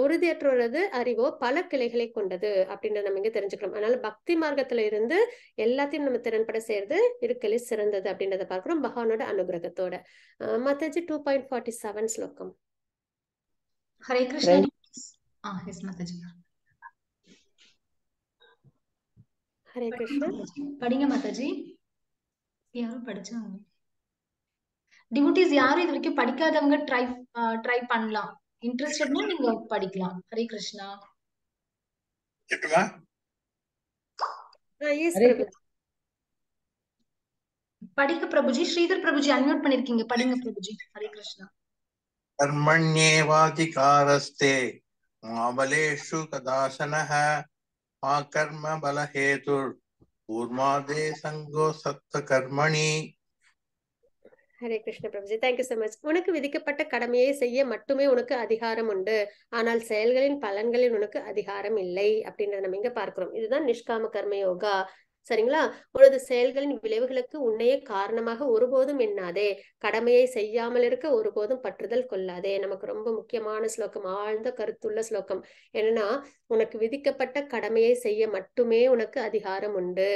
உறுதியற்றோரது அறிவோ பல கிளைகளை கொண்டது அப்படின்றத நம்ம இங்க தெரிஞ்சுக்கிறோம். அதனால பக்தி மார்க்கத்துல இருந்து எல்லாத்தையும் நம்ம திறன்பட செய்யறது இருக்கலே சிறந்தது அப்படின்றத பார்க்கிறோம் பகவானோட அனுகிரகத்தோட. மாதாஜி 2.47 ஸ்லோகம். ஹரே கிருஷ்ணா. எஸ் மாதாஜி. ஹரே கிருஷ்ணா. படிங்க மாதாஜி. யாரும் படிச்சாங்க? டிவோட்டிஸ் யாரும் இது வரைக்கும் படிக்காதவங்க ட்ரை பண்ணலாம். இன்ட்ரெஸ்டட்னா நீங்க படிக்கலாம். ஹரே கிருஷ்ணா. படிக்க பிரபுஜி. ஸ்ரீதர் பிரபுஜி அன்மியூட் பண்ணிருக்கீங்க. படிங்க பிரபுஜி. ஹரே கிருஷ்ணா. கர்மண்யேவாதிகாரஸ்தே மா பலேஷு கதாசனஹ மா கர்ம பலஹேதுர் ஊர்மாதே சங்கோ சத்த கர்மணி. ஹரே கிருஷ்ண பிரபுஜி, தேங்க்யூ சோ மச். உனக்கு விதிக்கப்பட்ட கடமையை செய்ய மட்டுமே உனக்கு அதிகாரம் உண்டு, ஆனால் செயல்களின் பலன்களில் உனக்கு அதிகாரம் இல்லை அப்படின்றத நம்ம இங்க பார்க்கிறோம். இதுதான் நிஷ்காம கர்ம யோகா. சரிங்களா? உனது செயல்களின் விளைவுகளுக்கு உன்னையே காரணமாக ஒருபோதும் எண்ணாதே, கடமையை செய்யாமல் இருக்க ஒருபோதும் பற்றுதல் கொள்ளாதே. நமக்கு ரொம்ப முக்கியமான ஸ்லோகம், ஆழ்ந்த கருத்துள்ள ஸ்லோகம். என்னன்னா, உனக்கு விதிக்கப்பட்ட கடமையை செய்ய மட்டுமே உனக்கு அதிகாரம் உண்டு.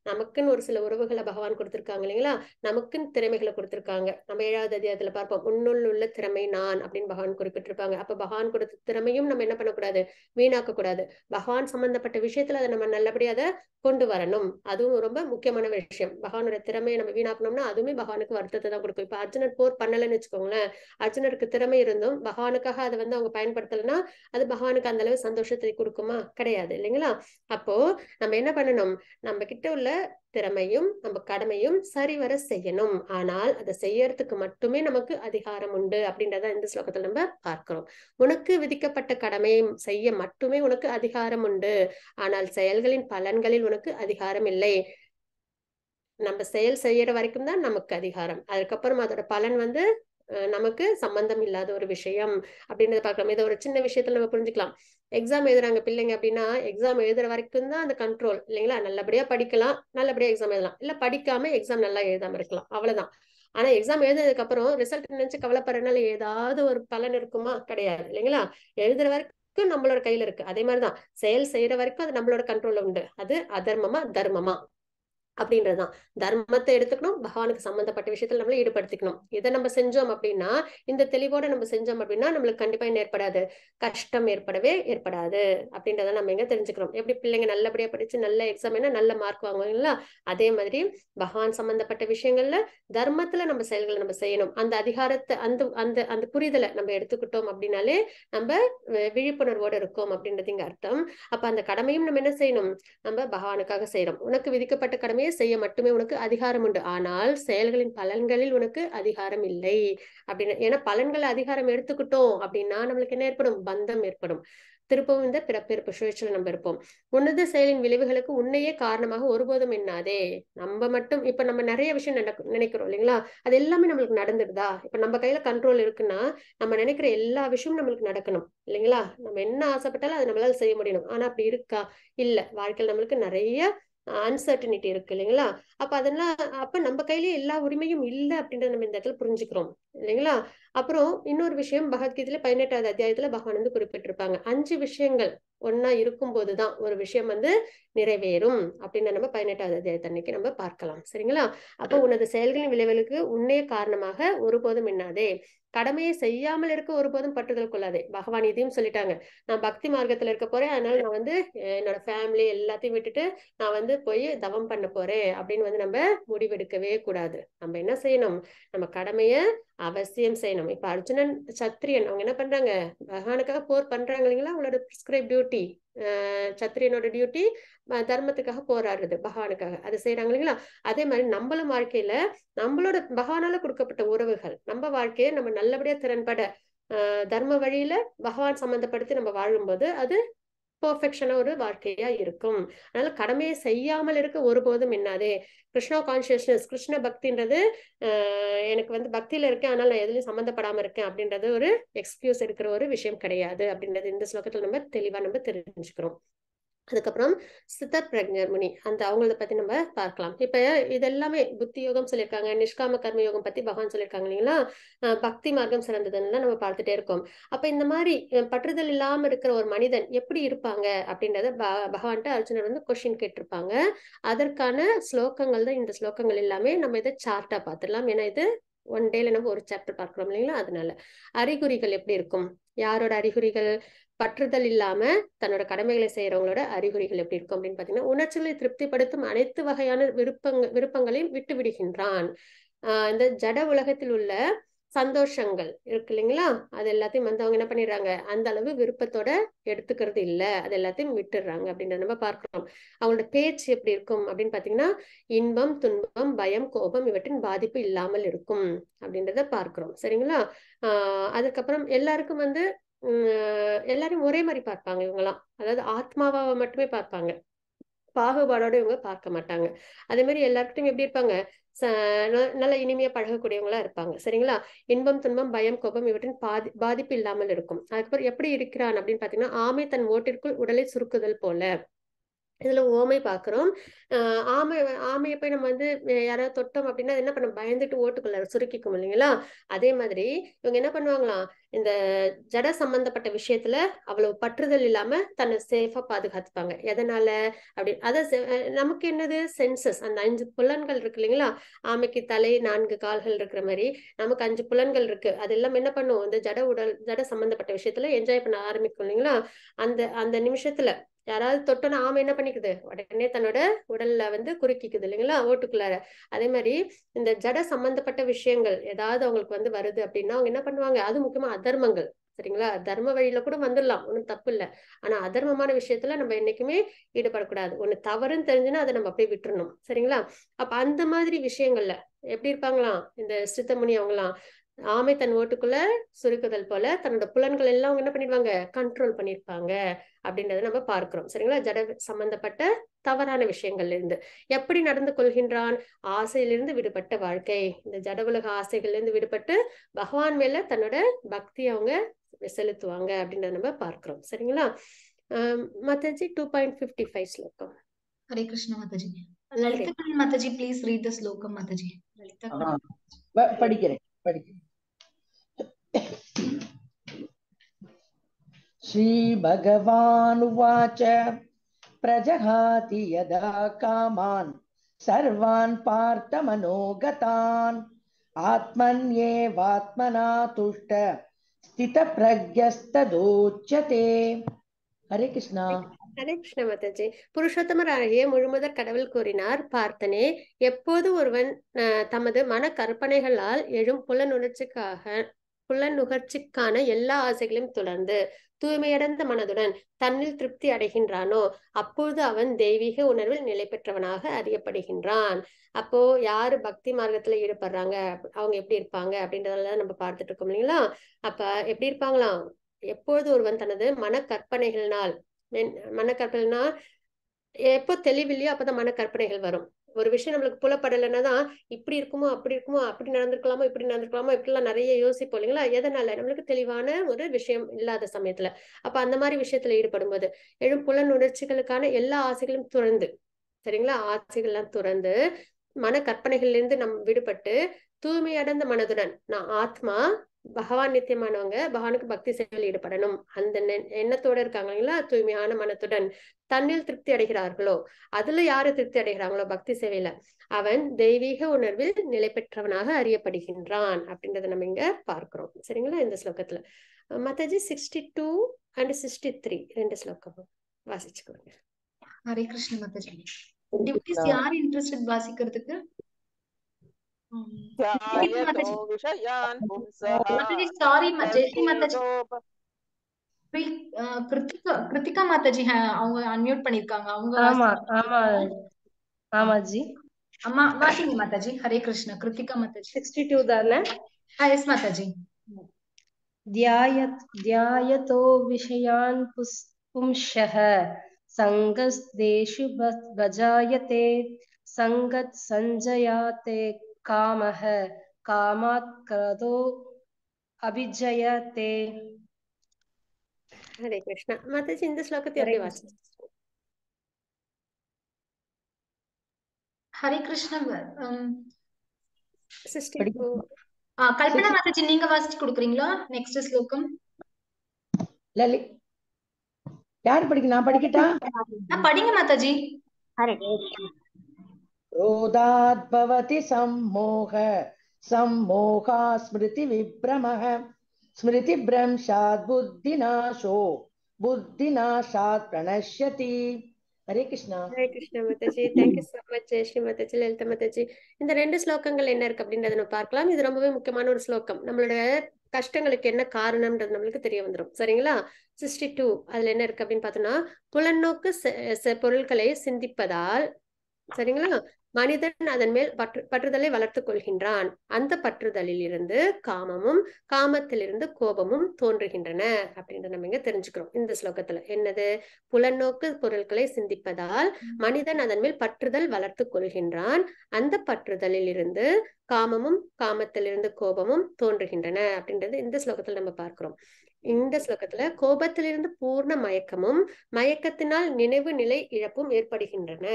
நமக்குன்னு ஒரு சில உறவுகளை பகவான் கொடுத்திருக்காங்க இல்லைங்களா? நமக்குன்னு திறமைகளை கொடுத்திருக்காங்க. நம்ம 7வது அத்தியாயத்துல பார்ப்போம், உன்னுள் உள்ள திறமை நான் அப்படின்னு பகவான் குறிப்பிட்டிருப்பாங்க. அப்ப பகவான் கொடுத்த திறமையும் நம்ம என்ன பண்ணக்கூடாது? வீணாக்க கூடாது. பகவான் சம்பந்தப்பட்ட விஷயத்துல அதை நம்ம நல்லபடியா அதை கொண்டு வரணும். அதுவும் ரொம்ப முக்கியமான விஷயம். பகவானோட திறமையை நம்ம வீணாக்கணும்னா அதுவுமே பகவானுக்கு வருத்தத்தை தான் கொடுக்கும். இப்ப அர்ஜுனன் போர் பண்ணலன்னு வச்சுக்கோங்களேன், அர்ஜுனருக்கு திறமை இருந்தும் பகவானுக்காக அதை வந்து அவங்க பயன்படுத்தலைன்னா அது பகவானுக்கு அந்த அளவு சந்தோஷத்தை கொடுக்குமா? கிடையாது இல்லைங்களா? அப்போ நம்ம என்ன பண்ணணும்? நம்ம கிட்ட உள்ள திறமையும் நம்ம கடமையும் சரிவர செய்யணும். ஆனால் அதை செய்யறதுக்கு மட்டுமே நமக்கு அதிகாரம் உண்டு அப்படின்றத இந்த ஸ்லோகத்துல நம்ம பார்க்கிறோம். உனக்கு விதிக்கப்பட்ட கடமையை செய்ய மட்டுமே உனக்கு அதிகாரம் உண்டு, ஆனால் செயல்களின் பலன்களில் உனக்கு அதிகாரம் இல்லை. நம்ம செயல் செய்யற வரைக்கும் தான் நமக்கு அதிகாரம். அதுக்கப்புறம் அதோட பலன் வந்து நமக்கு சம்பந்தம் இல்லாத ஒரு விஷயம் அப்படின்றத பார்க்கலாம். இதை ஒரு சின்ன விஷயத்துல நம்ம புரிஞ்சுக்கலாம். எக்ஸாம் எழுதுறாங்க பிள்ளைங்க அப்படின்னா, எக்ஸாம் எழுதுற வரைக்கும் தான் அந்த கண்ட்ரோல் இல்லைங்களா? நல்லபடியா படிக்கலாம், நல்லபடியா எக்ஸாம் எழுதலாம், இல்ல படிக்காம எக்ஸாம் நல்லா எழுதாம இருக்கலாம், அவ்வளவுதான். ஆனா எக்ஸாம் எழுதுனதுக்கு அப்புறம் ரிசல்ட் நினைச்சு கவலைப்படுறதுனால ஏதாவது ஒரு பலன் இருக்குமா? கிடையாது இல்லைங்களா? எழுதுற வரைக்கும் நம்மளோட கையில இருக்கு. அதே மாதிரிதான் செயல் செய்யற வரைக்கும் அது நம்மளோட கண்ட்ரோல்ல உண்டு. அது அதர்மமா தர்மமா அப்படின்றதுதான். தர்மத்தை எடுத்துக்கணும், பகவானுக்கு சம்பந்தப்பட்ட விஷயத்துல நம்மள ஈடுபடுத்திக்கணும். இதை நம்ம செஞ்சோம் அப்படின்னா, இந்த தெளிவோட நம்ம செஞ்சோம் அப்படின்னா நம்மளுக்கு கண்டிப்பா என்ன ஏற்படாது? கஷ்டம் ஏற்படாது அப்படின்றத நம்ம எங்க தெரிஞ்சுக்கிறோம். எப்படி பிள்ளைங்க நல்லபடியா படிச்சு நல்ல எக்ஸாம் நல்ல மார்க் வாங்குவாங்களா? அதே மாதிரி பகவான் சம்பந்தப்பட்ட விஷயங்கள்ல தர்மத்துல நம்ம செயல்களை நம்ம செய்யணும். அந்த அதிகாரத்தை அந்த அந்த அந்த புரிதலை நம்ம எடுத்துக்கிட்டோம் அப்படின்னாலே நம்ம விழிப்புணர்வோட இருக்கோம் அப்படின்றது இங்க அர்த்தம். அப்ப அந்த கடமையும் நம்ம என்ன செய்யணும்? நம்ம பகவானுக்காக செய்யறோம். உனக்கு விதிக்கப்பட்ட கடமையை செய்ய மட்டுமே உனக்கு அதிகாரம் உண்டு, ஆனால் செயல்களின் பலன்களில் உனக்கு அதிகாரம் இல்லை அப்படின்னு. ஏன்னா பலன்களை அதிகாரம் எடுத்துக்கிட்டோம் அப்படின்னா நம்மளுக்கு என்ன ஏற்படும்? பந்தம் ஏற்படும். திருப்பவும் இந்த பிறப்பிறப்பு சுழற்சியில் நம்ம இருப்போம். உன்னத செயலின் விளைவுகளுக்கு உன்னையே காரணமாக ஒருபோதும் எண்ணாதே. நம்ம மட்டும் இப்ப நம்ம நிறைய விஷயம் நினைக்கிறோம் இல்லைங்களா? அது எல்லாமே நம்மளுக்கு நடந்துடுதா? இப்ப நம்ம கையில கண்ட்ரோல் இருக்குன்னா நம்ம நினைக்கிற எல்லா விஷயமும் நம்மளுக்கு நடக்கணும் இல்லைங்களா? நம்ம என்ன ஆசைப்பட்டாலும் அதை நம்மளால செய்ய முடியணும். ஆனா அப்படி இருக்கா? இல்ல. வாழ்க்கையில் நம்மளுக்கு நிறைய அன்சர்டனிட்டி இருக்கு இல்லைங்களா? அப்ப நம்ம கையிலேயே எல்லா உரிமையும் இல்லை அப்படின்றத நம்ம இந்த இடத்துல புரிஞ்சுக்கிறோம் இல்லைங்களா? அப்புறம் இன்னொரு விஷயம், பகவத்கீதையில 18வது அத்தியாயத்துல பகவான் வந்து குறிப்பிட்டிருப்பாங்க. 5 விஷயங்கள் ஒன்னா இருக்கும்போது தான் ஒரு விஷயம் வந்து நிறைவேறும் அப்படின்னு நம்ம 18வது அத்தியாயத்தன்னைக்கு நம்ம பார்க்கலாம். சரிங்களா? அப்போ உனது செயல்களின் விளைவுகளுக்கு உன்னே காரணமாக ஒருபோதும் எண்ணாதே, கடமையை செய்யாமல் இருக்க ஒருபோதும் பற்றுதல் கொள்ளாதே. பகவான் இதையும் சொல்லிட்டாங்க, நான் பக்தி மார்க்கத்துல இருக்க போறேன், அதனால நான் வந்து என்னோட ஃபேமிலி எல்லாத்தையும் விட்டுட்டு நான் வந்து போய் தவம் பண்ண போறேன் அப்படின்னு வந்து நம்ம முடிவெடுக்கவே கூடாது. நம்ம என்ன செய்யணும், நம்ம கடமைய அவசியம் செய்யணும். இப்ப அர்ஜுனன் சத்திரியன், அவங்க என்ன பண்றாங்க, பகவானுக்காக போர் பண்றாங்க இல்லைங்களா, அவங்களோட பிரிஸ்கிரைப் டியூட்டி, சத்திரியனோட டியூட்டி தர்மத்துக்காக போராடுறது, பகவானுக்காக அதை செய்யறாங்க இல்லைங்களா. அதே மாதிரி நம்மளும் வாழ்க்கையில நம்மளோட பகவானால கொடுக்கப்பட்ட உறவுகள், நம்ம வாழ்க்கையை நம்ம நல்லபடியா திறன்பட தர்ம வழியில பகவான் சம்பந்தப்படுத்தி நம்ம வாழும்போது அது பெர்ஃபெக்ஷனா ஒரு வாழ்க்கையா இருக்கும். அதனால கடமையை செய்யாமல் இருக்க ஒருபோதும் எண்ணாதே. கிருஷ்ணா கான்சியஸ்னஸ், கிருஷ்ண பக்தின்றது எனக்கு வந்து பக்தியில இருக்கேன் அதனால நான் எதுலயும் சம்மந்தப்படாம இருக்கேன் அப்படின்றது ஒரு எக்ஸ்கியூஸ் இருக்கிற ஒரு விஷயம் கிடையாது அப்படின்றது இந்த ஸ்லோகத்துல நம்ம தெளிவா நம்ம தெரிஞ்சுக்கிறோம். அதுக்கப்புறம் சித்த பிரக்ஞர் முனி, அந்த அவங்கள பத்தி நம்ம பார்க்கலாம். இப்ப இதெல்லாமே புத்தி யோகம் சொல்லியிருக்காங்க, நிஷ்காம கர்ம யோகம் பத்தி பகவான் சொல்லியிருக்காங்க இல்லைங்களா, பக்தி மார்க்கம் சிறந்ததுன்னு நம்ம பார்த்துட்டே இருக்கோம். அப்ப இந்த மாதிரி பற்றுதல் இல்லாம இருக்கிற ஒரு மனிதன் எப்படி இருப்பாங்க அப்படின்றத பகவான்கிட்ட அர்ஜுனர் வந்து கொஸ்டின் கேட்டிருப்பாங்க. அதற்கான ஸ்லோகங்கள் தான் இந்த ஸ்லோகங்கள் எல்லாமே. நம்ம இதை சார்ட்டா பார்த்துடலாம், ஏன்னா இது ஒன் டேல நம்ம ஒரு சாப்டர் பார்க்கிறோம் இல்லைங்களா. அதனால அறிகுறிகள் எப்படி இருக்கும், யாரோட அறிகுறிகள், பற்றுதல் இல்லாம தன்னோட கடமைகளை செய்யறவங்களோட அறிகுறிகள் எப்படி இருக்கும் அப்படின்னு பாத்தீங்கன்னா, உணர்ச்சிகளை திருப்திப்படுத்தும் அனைத்து வகையான விருப்பங்களையும் விட்டு விடுகின்றான். இந்த ஜட உலகத்தில் உள்ள சந்தோஷங்கள் இருக்கு இல்லைங்களா, அது எல்லாத்தையும் வந்து அவங்க என்ன பண்ணிடுறாங்க, அந்த அளவு விருப்பத்தோட எடுத்துக்கிறது இல்ல, அது எல்லாத்தையும் விட்டுடுறாங்க அப்படின்றத நம்ம பார்க்கிறோம். அவங்களோட பேச்சு எப்படி இருக்கும் அப்படின்னு பாத்தீங்கன்னா, இன்பம் துன்பம் பயம் கோபம் இவற்றின் பாதிப்பு இல்லாமல் இருக்கும் அப்படின்றத பார்க்கிறோம். சரிங்களா? அதுக்கப்புறம் எல்லாருக்கும் வந்து எல்லாரும் ஒரே மாதிரி பார்ப்பாங்க இவங்கெல்லாம், அதாவது ஆத்மாவை மட்டுமே பார்ப்பாங்க, பாகுபாடோட இவங்க பார்க்க மாட்டாங்க. அதே மாதிரி எல்லாருக்கிட்டையும் எப்படி இருப்பாங்க, நல்ல இனிமையா பழகக்கூடியவங்களா இருப்பாங்க. சரிங்களா? இன்பம் துன்பம் பயம் கோபம் இவற்றின் பாதிப்பு இல்லாமல் இருக்கும். அதுக்கப்புறம் எப்படி இருக்கிறான் அப்படின்னு பாத்தீங்கன்னா, ஆமை தன் ஓட்டிற்குள் உடலை சுருக்குதல் போல, இதுல ஓமை பாக்குறோம். ஆமையை போய் நம்ம வந்து யாராவது தொட்டோம் அப்படின்னா என்ன பண்ண, பயந்துட்டு ஓட்டுக்குள்ள சுருக்கிக்கும் இல்லைங்களா. அதே மாதிரி இவங்க என்ன பண்ணுவாங்களாம், இந்த ஜட சம்பந்தப்பட்ட விஷயத்துல அவ்வளவு பற்றுதல் இல்லாம தன்னை சேஃபா பாதுகாத்துப்பாங்க. எதனால அப்படி, நமக்கு என்னது சென்சஸ், அந்த 5 புலன்கள் இருக்கு இல்லைங்களா. ஆமைக்கு தலை 4 கால்கள் இருக்கிற மாதிரி நமக்கு 5 புலன்கள் இருக்கு. அதெல்லாம் என்ன பண்ணும், இந்த ஜட சம்பந்தப்பட்ட விஷயத்துல என்ஜாய் பண்ண ஆரம்பிக்கும் இல்லைங்களா. அந்த நிமிஷத்துல யாராவது தொட்டோன்னா ஆமை என்ன பண்ணிக்குது, உடனே தன்னோட உடல்ல வந்து குறுக்கிக்குது இல்லைங்களா, ஓட்டுக்குள்ளார. அதே மாதிரி இந்த ஜட சம்பந்தப்பட்ட விஷயங்கள் ஏதாவது அவங்களுக்கு வந்து வருது அப்படின்னா அவங்க என்ன பண்ணுவாங்க, அது முக்கியமா அதர்மங்கள். சரிங்களா? தர்ம வழியில கூட வந்துடலாம், ஒன்றும் தப்பு இல்லை. ஆனா அதர்மமான விஷயத்துல நம்ம என்னைக்குமே ஈடுபடக்கூடாது. ஒண்ணு தவறுன்னு தெரிஞ்சுன்னா அதை நம்ம அப்படியே விட்டுறணும். சரிங்களா? அப்ப அந்த மாதிரி விஷயங்கள்ல எப்படி இருப்பாங்களாம் இந்த சித்தமுனி அவங்களாம், ஆமை தன் ஓட்டுக்குள்ள சுருக்குதல் போல தன்னோட புலன்கள் எல்லாம் அவங்க என்ன பண்ணிடுவாங்க, கண்ட்ரோல் பண்ணிருப்பாங்க அப்படின்றத நம்ம பார்க்கிறோம். சரிங்களா? ஜட சம்பந்தப்பட்ட தவறான விஷயங்கள்ல இருந்து எப்படி நடந்து கொள்கின்றான், ஆசையிலிருந்து விடுபட்ட வாழ்க்கை, இந்த ஜட உலக ஆசைகள்ல இருந்து விடுபட்டு பகவான் மேல தன்னோட பக்தி அவங்க செலுத்துவாங்க அப்படின்றத நம்ம பார்க்கிறோம். சரிங்களா? மாதாஜி 2.55 ஸ்லோகம். Hare Krishna Mataji. Lalitha Mataji, please read the ஸ்லோகம் மாதாஜி. லலிதா படிக்கிறேன். श्री भगवानुवाच प्रजहाति यदा कामान् सर्वान् पार्थमनोगतान् आत्मन्येवात्मना तुष्ट स्थितप्रज्ञस्तदोच्यते. हरे कृष्णा. ஹரே கிருஷ்ண மாதாஜி. புருஷோத்தமராகிய முழுமுதற் கடவுள் கூறினார், பார்த்தனே, எப்போது ஒருவன் தமது மன கற்பனைகளால் எழும் புலனுகர்ச்சிக்கான எல்லா ஆசைகளையும் தொடர்ந்து தூய்மையடைந்த மனதுடன் தன்னில் திருப்தி அடைகின்றானோ அப்பொழுது அவன் தெய்வீக உணர்வில் நிலை பெற்றவனாக அறியப்படுகின்றான். அப்போ யாரு பக்தி மார்க்கத்துல ஈடுபடுறாங்க, அவங்க எப்படி இருப்பாங்க அப்படின்றதெல்லாம் நம்ம பார்த்துட்டு இருக்கோம் இல்லைங்களா. அப்ப எப்படி இருப்பாங்களாம், எப்பொழுது ஒருவன் தனது மனக்கற்பனைகள்னால் எப்போ தெளிவில்லையோ அப்பதான் மனக்கற்பனைகள் வரும். ஒரு விஷயம் நம்மளுக்கு புலப்படலைன்னா தான் இப்படி இருக்குமோ அப்படி இருக்குமோ, அப்படி நடந்திருக்கலாமோ இப்படி நடந்திருக்கலாமோ, இப்படிலாம் நிறைய யோசிப்போம் இல்லைங்களா. எதனால, நம்மளுக்கு தெளிவான ஒரு விஷயம் இல்லாத சமயத்துல. அப்ப அந்த மாதிரி விஷயத்துல ஈடுபடும் போது எழும் புலன் உணர்ச்சிகளுக்கான எல்லா ஆசைகளும் துறந்து, சரிங்களா, ஆசைகள்லாம் துறந்து மன கற்பனைகள்ல இருந்து விடுபட்டு தூய்மையடைந்த மனதுடன் நான் ஆத்மா பகவான் நித்தியமானவங்க பகவானுக்கு பக்தி சேவையில் ஈடுபடணும் அந்த எண்ணத்தோட இருக்காங்க இல்லைங்களா, தூய்மையான மனத்துடன் தன்னில் திருப்தி அடைகிறார்களோ, அதுல யாரு திருப்தி அடைகிறாங்களோ பக்தி சேவையில, அவன் தெய்வீக உணர்வில் நிலை பெற்றவனாக அறியப்படுகின்றான் அப்படின்றத நம்ம இங்க பார்க்கிறோம். சரிங்களா? இந்த ஸ்லோகத்துல மாதாஜி 62 and 63 ரெண்டு ஸ்லோகமும் வாசிச்சுக்கோங்க. ஹரே கிருஷ்ண மாதாஜி. டிவோட்டிஸ் யார் இன்ட்ரெஸ்டட் வாசிக்கிறதுக்கு? ध्यायतो विषयान् पुंसः மாதாஜி சாரி ஜெயஸ்ரீ மாதாஜி, கிருத்திகா மாதாஜி அவங்க அன்மியூட் பண்ணிருக்காங்க. அவங்க ஆமா ஆமா ஆமாஜி. அம்மா வாசிங்க மாதாஜி. ஹரே கிருஷ்ண. கிருத்திகா மாதாஜி 62 தானே? எஸ் மாதாஜி. ध्यायतो विषयान् पुंसः संगस्तेषु भजायते संगत् संजयाते कामः कामात् क्रोधो अभिजयते. ஹரே கிருஷ்ணா. மாதாஜி இந்த ஸ்லோகத்தை எப்படி வாசிச்சு? ஹரே கிருஷ்ண. 62 கல்பனா மாதாஜி நீங்க வாசிச்சு கொடுக்குறீங்களா நெக்ஸ்ட் ஸ்லோகம்? லலி யார் படிக்க? நான் படிக்கட்டா? படிங்க மாதாஜி. हरे क्रोधात् भवति सम्मोहा स्मृति विभ्रमः स्मृतिभ्रंशात् बुद्धिनाशात् प्रणश्यति. ஹரே கிருஷ்ணா. ஹரே கிருஷ்ணா மாதாஜி. தேங்க்யூ சோ மச் ஜெயஸ்ரீ மாதாஜி, லலிதா மாதாஜி. இந்த ரெண்டு ஸ்லோகங்கள் என்ன இருக்கு அப்படின்றத நம்ம பார்க்கலாம். இது ரொம்பவே முக்கியமான ஒரு ஸ்லோகம். நம்மளோட கஷ்டங்களுக்கு என்ன காரணம்ன்றது நம்மளுக்கு தெரிய வந்துடும். சரிங்களா? 62 அதுல என்ன இருக்கு அப்படின்னு பார்த்தோம்னா, புலநோக்கு பொருட்களை சிந்திப்பதால், சரிங்களா, மனிதன் அதன் மேல் பற்றுதலை வளர்த்துக் கொள்கின்றான். அந்த பற்றுதலில் இருந்து காமமும் காமத்திலிருந்து கோபமும் தோன்றுகின்றன அப்படின்றத நம்ம இங்க தெரிஞ்சுக்கிறோம். இந்த ஸ்லோகத்துல என்னது? புலநோக்கு பொருட்களை சிந்திப்பதால் மனிதன் அதன் மேல் பற்றுதல் வளர்த்துக் கொள்கின்றான். அந்த பற்றுதலில் இருந்து காமமும் காமத்திலிருந்து கோபமும் தோன்றுகின்றன அப்படின்றது இந்த ஸ்லோகத்துல நம்ம பார்க்கிறோம். இந்த ஸ்லோகத்துல கோபத்திலிருந்து பூர்ண மயக்கமும் மயக்கத்தினால் நினைவு நிலை இழப்பும் ஏற்படுகின்றன.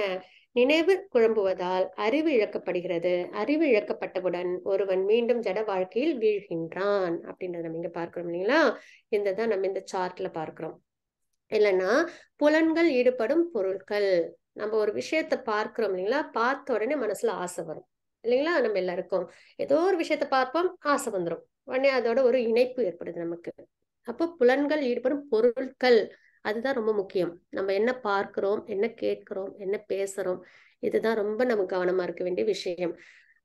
நினைவு குழம்புவதால் அறிவு இழக்கப்படுகிறது. அறிவு இழக்கப்பட்டவுடன் ஒருவன் மீண்டும் ஜட வாழ்க்கையில் வீழ்கின்றான் அப்படின்றத நம்ம இங்க பார்க்கிறோம் இல்லைங்களா? இந்ததான் நம்ம இந்த சார்ட்ல பார்க்கிறோம். இல்லைன்னா புலன்கள் ஈடுபடும் பொருட்கள். நம்ம ஒரு விஷயத்த பார்க்கிறோம் இல்லைங்களா, பார்த்த உடனே மனசுல ஆசை வரும் இல்லைங்களா? நம்ம எல்லாருக்கும் ஏதோ ஒரு விஷயத்த பார்ப்போம், ஆசை வந்துடும், உடனே அதோட ஒரு இணைப்பு ஏற்படுது நமக்கு. அப்போ புலன்கள் ஈடுபடும் பொருட்கள் அதுதான் ரொம்ப முக்கியம். நம்ம என்ன பார்க்கிறோம், என்ன கேட்கிறோம், என்ன பேசுறோம், இதுதான் ரொம்ப நம்ம கவனமா இருக்க வேண்டிய விஷயம்.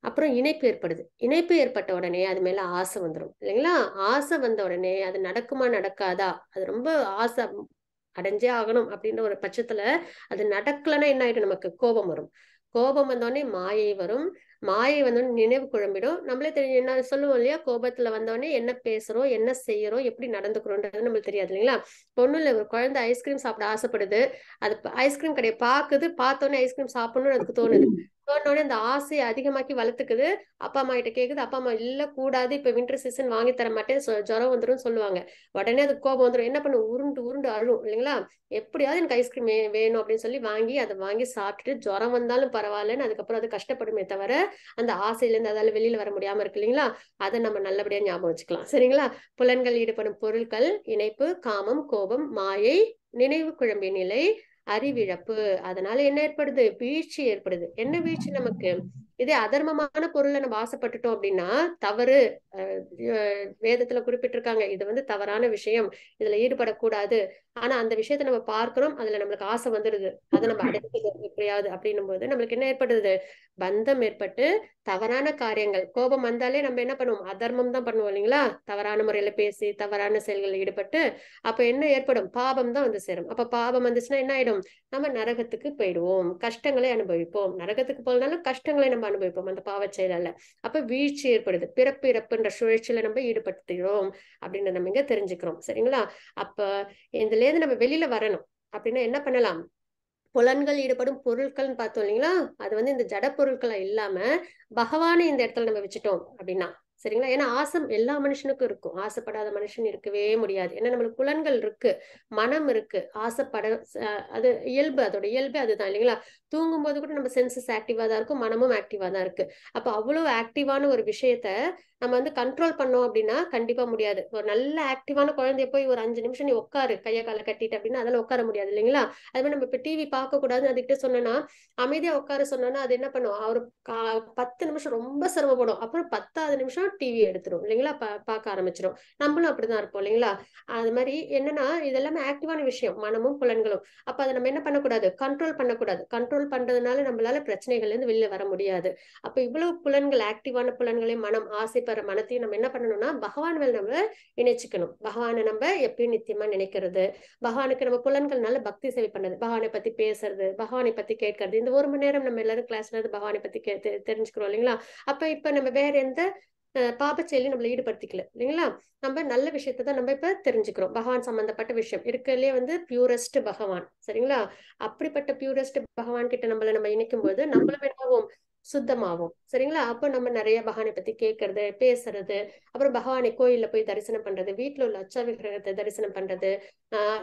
அப்புறம் இணைப்பு ஏற்படுது. இணைப்பு ஏற்பட்ட உடனே அது மேல ஆசை வந்துடும் இல்லைங்களா? ஆசை வந்த உடனே அது நடக்குமா நடக்காதா, அது ரொம்ப ஆசை அடைஞ்சே ஆகணும் அப்படின்ற ஒரு பட்சத்துல அது நடக்கலன்னா என்ன ஆயிடும்? நமக்கு கோபம் வரும். கோபம் வந்தோடனே மாயை வரும். மாயை வந்தோடனே நினைவு குழம்பிடும். நம்மளே தெரியும், என்ன சொல்லுவோம் இல்லையா, கோபத்துல வந்தோடனே என்ன பேசுறோம், என்ன செய்யறோம், எப்படி நடந்துக்கிறோன்றது நம்மளுக்கு தெரியாது இல்லைங்களா? ஒண்ணும் இல்லை, ஒரு குழந்தை ஐஸ்கிரீம் சாப்பிட ஆசைப்படுது, அது ஐஸ்கிரீம் கடையை பாக்குது, பார்த்தோன்னே ஐஸ்கிரீம் சாப்பிடணும்னு அதுக்கு தோணுது. தோணுனோடனே அந்த ஆசையை அதிகமாக்கி வளர்த்துக்குது. அப்பா அம்மா கிட்ட கேக்குது, அப்பா அம்மா இல்ல கூடாது, இப்ப வின்டர் சீசன் வாங்கி தர மாட்டேன், ஜுரம் வந்துடும் சொல்லுவாங்க. உடனே அது கோபம் வந்துடும். என்ன பண்ணு, உருண்டு உருண்டு அழும் இல்லைங்களா? எப்படியாவது எனக்கு ஐஸ்கிரீம் வேணும் அப்படின்னு சொல்லி அதை வாங்கி சாப்பிட்டுட்டு ஜுரம் வந்தாலும் பரவாயில்லன்னு அதுக்கப்புறம் அது கஷ்டப்படுமே தவிர அந்த ஆசையில இருந்து அதால வெளியில வர முடியாம இருக்கு இல்லைங்களா? அதை நம்ம நல்லபடியா ஞாபகம் வச்சுக்கலாம். சரிங்களா? புலன்கள் ஈடுபடும் பொருட்கள், இணைப்பு, காமம், கோபம், மாயை, நினைவு குழம்பிய நிலை, அறிவிழப்பு. அதனால என்ன ஏற்படுது? வீழ்ச்சி ஏற்படுது. என்ன வீழ்ச்சி நமக்கு? இதே அதர்மமான பொருளை நம்ம ஆசைப்பட்டுட்டோம் அப்படின்னா தவறு. வேதத்துல குறிப்பிட்டிருக்காங்க, இது தவறான விஷயம், இதுல ஈடுபடக்கூடாது. ஆனா அந்த விஷயத்த நம்ம பார்க்கிறோம், அதுல நம்மளுக்கு ஆசை வந்துடுது, அதை நம்ம அடைச்சிக்கிறோம் எப்படியாவது அப்படின்னும் போது நம்மளுக்கு என்ன ஏற்படுது? பந்தம் ஏற்பட்டு தவறான காரியங்கள். கோபம் வந்தாலே நம்ம என்ன பண்ணுவோம்? அதர்மம் தான் பண்ணுவோம் இல்லைங்களா? தவறான முறையில பேசி தவறான செயல்களில் ஈடுபட்டு அப்ப என்ன ஏற்படும்? பாபம் தான் வந்து சேரும். அப்ப பாபம் வந்துச்சுன்னா என்ன ஆயிடும்? நம்ம நரகத்துக்கு போயிடுவோம், கஷ்டங்களை அனுபவிப்போம். நரகத்துக்கு போனாலும் கஷ்டங்களை நம்ம அனுபவிப்போம் அந்த பாவ செயலால. அப்ப வீழ்ச்சி ஏற்படுது. பிறப்பு இறப்புன்ற சுழற்சியில நம்ம ஈடுபடுத்துகிறோம் அப்படின்னு நம்ம இங்க தெரிஞ்சுக்கிறோம். சரிங்களா? அப்ப இதுல இருந்து நம்ம வெளியில வரணும் அப்படின்னா என்ன பண்ணலாம்? புலன்கள் ஈடுபடும் பொருட்கள்னு பார்த்தோம் இல்லைங்களா? அது இந்த ஜட பொருட்களை இல்லாம பகவானை இந்த இடத்துல நம்ம வச்சுட்டோம் அப்படின்னா சரிங்களா. ஏன்னா ஆசை எல்லா மனுஷனுக்கும் இருக்கும், ஆசைப்படாத மனுஷன் இருக்கவே முடியாது. ஏன்னா நம்மளுக்கு புலன்கள் இருக்கு, மனம் இருக்கு, ஆசைப்பட அது இயல்பு, அதோட இயல்பு அதுதான் இல்லைங்களா. தூங்கும் போது கூட நம்ம சென்சஸ் ஆக்டிவா தான் இருக்கும், மனமும் ஆக்டிவா தான் இருக்கு. அப்ப அவ்வளவு ஆக்டிவான ஒரு விஷயத்த நம்ம வந்து கண்ட்ரோல் பண்ணோம் அப்படின்னா கண்டிப்பா முடியாது. ஒரு நல்ல ஆக்டிவான குழந்தைய போய் ஒரு 5 நிமிஷம் நீ உட்காரு கையை காலை கட்டிட்டு அப்படின்னா அதெல்லாம் உட்கார முடியாது இல்லைங்களா. அது மாதிரி நம்ம இப்ப டிவி பார்க்க கூடாதுன்னு அதுகிட்ட சொன்னோம்னா, அமைதியா உட்கார சொன்னோம்னா அது என்ன பண்ணும், ஒரு 10 நிமிஷம் ரொம்ப சிரமப்படும், அப்புறம் 10வது நிமிஷம் டிவி எடுத்துரும் இல்லைங்களா, பார்க்க ஆரம்பிச்சிடும். நம்மளும் அப்படிதான் இருப்போம் இல்லைங்களா. அது மாதிரி என்னன்னா இதெல்லாமே ஆக்டிவான விஷயம், மனமும் புலன்களும். அப்ப அதை நம்ம என்ன பண்ணக்கூடாது, கண்ட்ரோல் பண்ணக்கூடாது. கண்ட்ரோல் பண்றதுனால நம்மளால பிரச்சனைகள்ல இருந்து வெளியில வர முடியாது. அப்ப இவ்வளவு புலன்கள், ஆக்டிவான புலன்களையும் மனம் ஆசைப்படுற மனத்தையும் நம்ம என்ன பண்ணணும்னா பகவான் மேல நம்ம இணைச்சுக்கணும். பகவானை நம்ம எப்பயும் நித்தியமா நினைக்கிறது, பகவானுக்கு நம்ம புலன்கள்னால பக்தி சேவை பண்ணது, பகவானை பத்தி பேசுறது, பகவானை பத்தி கேட்கறது. இந்த 1 மணி நேரம் நம்ம எல்லாரும் கிளாஸ்ல இருந்து பகவானை பத்தி தெரிஞ்சுக்கிறோம் இல்லைங்களா. அப்ப இப்ப நம்ம வேற எந்த பாப செயலையும் நம்மள ஈடுபடுத்திக்கல இல்லைங்களா. நம்ம நல்ல விஷயத்தை தான் நம்ம இப்ப தெரிஞ்சுக்கிறோம். பகவான் சம்பந்தப்பட்ட விஷயம் இருக்கிறதுலே வந்து பியூரஸ்ட் பகவான் சரிங்களா. அப்படிப்பட்ட பியூரஸ்ட் பகவான் கிட்ட நம்ம இணைக்கும் போது நம்மளும் என்னாகும், சுத்தமாகும் சரிங்களா. அப்போ நம்ம நிறைய பகவானை பத்தி கேட்கறது, பேசுறது, அப்புறம் பகவானை கோயில்ல போய் தரிசனம் பண்றது, வீட்டுல உள்ள அச்சா விக்கிரகத்தை தரிசனம் பண்றது,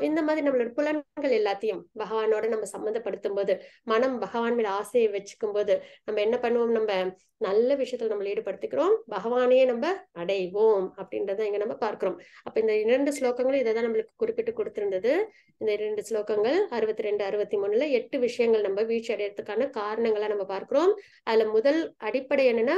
இந்த மாதிரி நம்மளோட புலன்கள் எல்லாத்தையும் பகவானோட நம்ம சம்மந்தப்படுத்தும் போது, மனம் பகவான் மேல ஆசையை வச்சுக்கும் போது நம்ம என்ன பண்ணுவோம், நம்ம நல்ல விஷயத்துல நம்மள ஈடுபடுத்திக்கிறோம், பகவானையே நம்ம அடைவோம் அப்படின்றத இங்க நம்ம பார்க்கிறோம். அப்ப இந்த 2 ஸ்லோகங்களும் இதை தான் நம்மளுக்கு குறிப்பிட்டு கொடுத்திருந்தது. இந்த 2 ஸ்லோகங்கள் 62 63ல 8 விஷயங்கள் நம்ம வீழ்ச்சி அடையறதுக்கான காரணங்களா நம்ம பார்க்கிறோம். அதுல முதல் அடிப்படை என்னன்னா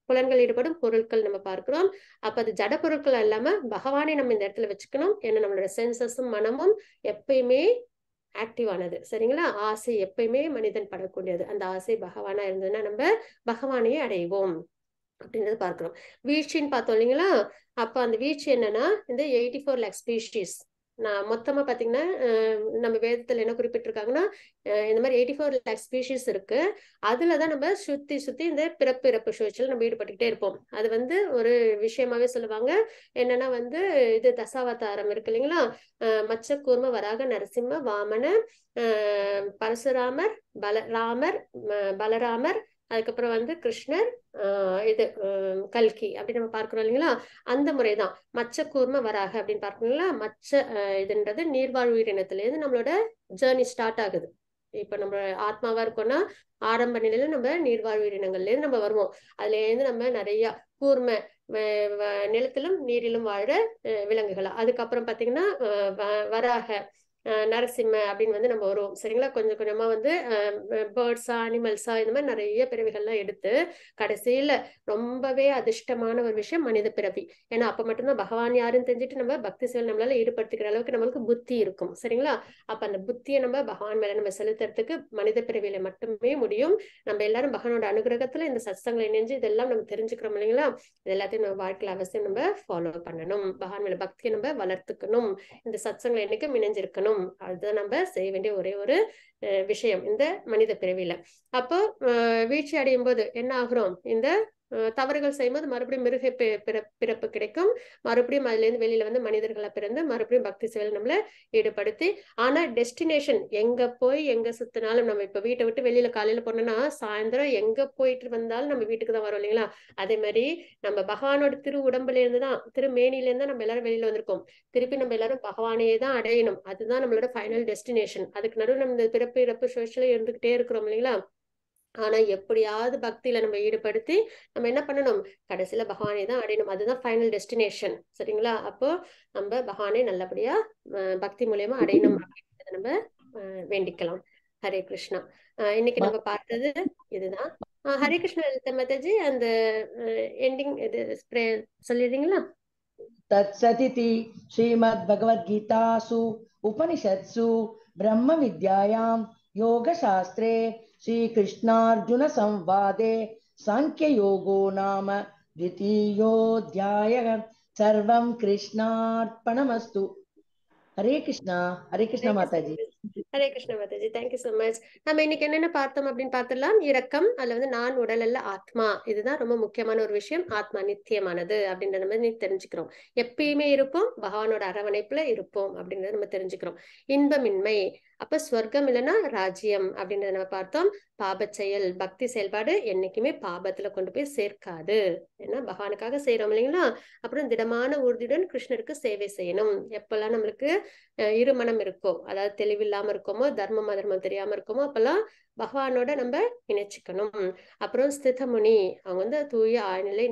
புலன்கள் ஈடுபடும் பொருட்கள் நம்ம பார்க்கிறோம். அப்ப அது ஜட பொருட்கள் இல்லாம பகவானை நம்ம இந்த இடத்துல வச்சுக்கணும். ஏன்னா நம்மளோட சென்சஸும் மனமும் எப்பயுமே ஆக்டிவானது சரிங்களா. ஆசை எப்பயுமே மனிதன் படக்கூடியது. அந்த ஆசை பகவானா இருந்ததுன்னா நம்ம பகவானையே அடைவோம் அப்படின்றத பார்க்கிறோம். வீழ்ச்சின்னு பார்த்தோம் இல்லைங்களா. அப்ப அந்த வீழ்ச்சி என்னன்னா இந்த 84 lakh ஸ்பீஷீஸ். நான் மொத்தமா பாத்தீங்கன்னா நம்ம வேதத்துல என்ன குறிப்பிட்டிருக்காங்கன்னா இந்த மாதிரி 84 lakh ஸ்பீஷீஸ் இருக்கு. அதுலதான் நம்ம சுத்தி இந்த பிறப்பு இறப்பு சுழற்சியில் நம்ம ஈடுபட்டுக்கிட்டே இருப்போம். அது வந்து ஒரு விஷயமாவே சொல்லுவாங்க. என்னன்னா வந்து இது தசாவதாரம் இருக்கு இல்லைங்களா. மச்ச கூர்ம வராக நரசிம்ம வாமன பரசுராமர் பலராமர் அதுக்கப்புறம் வந்து கிருஷ்ணர் இது கல்கி அப்படி நம்ம பார்க்கிறோம் இல்லைங்களா. அந்த முறைதான் மச்ச கூர்ம வராக அப்படின்னு பார்க்கணுங்களா. மச்ச இதுன்றது நீர்வாழ் உயிரினத்துல இருந்து நம்மளோட ஜேர்னி ஸ்டார்ட் ஆகுது. இப்ப நம்ம ஆத்மாவா இருக்கோம்னா ஆரம்ப நிலையில நம்ம நீர்வாழ் உயிரினங்கள்ல இருந்து நம்ம வருவோம். அதுல இருந்து நம்ம நிறைய கூர்ம நிலத்திலும் நீரிலும் வாழ விலங்குகளா, அதுக்கப்புறம் பாத்தீங்கன்னா வராக நரசிம்ம அப்படின்னு வந்து நம்ம வருவோம் சரிங்களா. கொஞ்சம் கொஞ்சமா வந்து பேர்ட்ஸா அனிமல்ஸா இந்த மாதிரி நிறைய பிறவிகள்லாம் எடுத்து கடைசியில ரொம்பவே அதிர்ஷ்டமான ஒரு விஷயம் மனித பிறவி. ஏன்னா அப்ப மட்டும்தான் பகவான் யாருன்னு தெரிஞ்சுட்டு நம்ம பக்தி செயல் நம்மளால ஈடுபடுத்திக்கிற அளவுக்கு நம்மளுக்கு புத்தி இருக்கும் சரிங்களா. அப்ப அந்த புத்தியை நம்ம பகவான் மேல நம்ம செலுத்துறதுக்கு மனித பிறவியில மட்டுமே முடியும். நம்ம எல்லாரும் பகவானோட அனுகிரகத்துல இந்த சத்சங்களை இணைஞ்சு இதெல்லாம் நம்ம தெரிஞ்சுக்கிறோம் இல்லைங்களா. இது எல்லாத்தையும் நம்ம வாழ்க்கையில அவசியம் நம்ம ஃபாலோ பண்ணணும். பகவான் மேல பக்தியை நம்ம வளர்த்துக்கணும். இந்த சத்சங்களை என்னைக்கும் இணைஞ்சிருக்கணும். அதுதான் நம்ம செய்ய வேண்டிய ஒரே ஒரு விஷயம் இந்த மனித பிறவியில. அப்போ வீழ்ச்சி அடையும் போது என்ன ஆகுறோம், இந்த தவறுகள் செய்யும்போது மறுபடியும் மிருக பிறப்பு கிடைக்கும். மறுபடியும் அதுல இருந்து வெளியில வந்து மனிதர்களா பிறந்து மறுபடியும் பக்தி செயல் நம்மள ஈடுபடுத்தி, ஆனா டெஸ்டினேஷன் எங்க சுத்தினாலும் நம்ம இப்ப வீட்டை விட்டு வெளியில காலையில போனோம்னா சாயந்தரம் எங்க போயிட்டு வந்தாலும் நம்ம வீட்டுக்கு தான் வரோம் இல்லைங்களா. அதே மாதிரி நம்ம பகவானோட திரு உடம்புல இருந்துதான் திருமேனில இருந்தா நம்ம எல்லாரும் வெளியில வந்திருக்கோம். திருப்பி நம்ம எல்லாரும் பகவானையே தான் அடையணும். அதுதான் நம்மளோட ஃபைனல் டெஸ்டினேஷன். அதுக்கு நடுவில் நம்ம இந்த பிறப்பு இறப்பு சுழற்சியில இருந்துகிட்டே இருக்கிறோம் இல்லைங்களா. ஆனா எப்படியாவது பக்தியில நம்ம ஈடுபடுத்தி நம்ம என்ன பண்ணணும், கடைசியில பகவானை தான் அடையணும். அதுதான் ஃபைனல் டெஸ்டினேஷன் சரிங்களா. அப்போ நம்ம பகவானை நல்லபடியா பக்தி மூலியமா அடையணும் அப்படின்றத நம்ம வேண்டிக்கலாம். ஹரே கிருஷ்ணா. இன்னைக்கு நம்ம பார்த்தது இதுதான். ஹரே கிருஷ்ணா மாதாஜி, அந்த எண்டிங் இது சொல்லிடுறீங்களா. तत्सदिति श्रीमद्भगवद्गीतासु उपनिषत्सु ब्रह्मविद्यायां योगशास्त्रे श्रीकृष्णार्जुनसंवादे सांख्ययोगो नाम द्वितीयोऽध्यायः। सर्वं कृष्णार्पणमस्तु। हरे कृष्णा माताजी। Hare Krishna Mataji, thank you so much. நம்ம இன்னைக்கு என்னென்ன பார்த்தோம் அப்படின்னு பார்த்துடலாம். இரக்கம், அதுல வந்து நான் உடல் அல்ல ஆத்மா, இதுதான் ரொம்ப முக்கியமான ஒரு விஷயம். ஆத்மா நித்தியமானது அப்படின்றத நம்ம இன்னைக்கு தெரிஞ்சுக்கிறோம். எப்பயுமே இருப்போம், பகவானோட அரவணைப்புல இருப்போம் அப்படின்றத நம்ம தெரிஞ்சுக்கிறோம். இன்பமின்மை, அப்ப ஸ்வர்க்கம் இல்லைன்னா ராஜ்யம் அப்படின்றத நம்ம பார்த்தோம். பாபச் செயல், பக்தி செயல்பாடு என்னைக்குமே பாபத்துல கொண்டு போய் சேர்க்காது. ஏன்னா பகவானுக்காக செய்யறோம் இல்லைங்களா. அப்புறம் திடமான உறுதியுடன் கிருஷ்ணருக்கு சேவை செய்யணும். எப்பெல்லாம் நம்மளுக்கு இருமனம் இருக்கோ, அதாவது தெளிவில்லாம இருக்கோமோ, தர்மம் அதர்மம் தெரியாம இருக்கோமோ, அப்பெல்லாம் பகவானோட நம்ம இணைச்சிக்கணும். அப்புறம் ஸ்திதமுனி, அவங்க வந்து தூய ஆழ்நிலை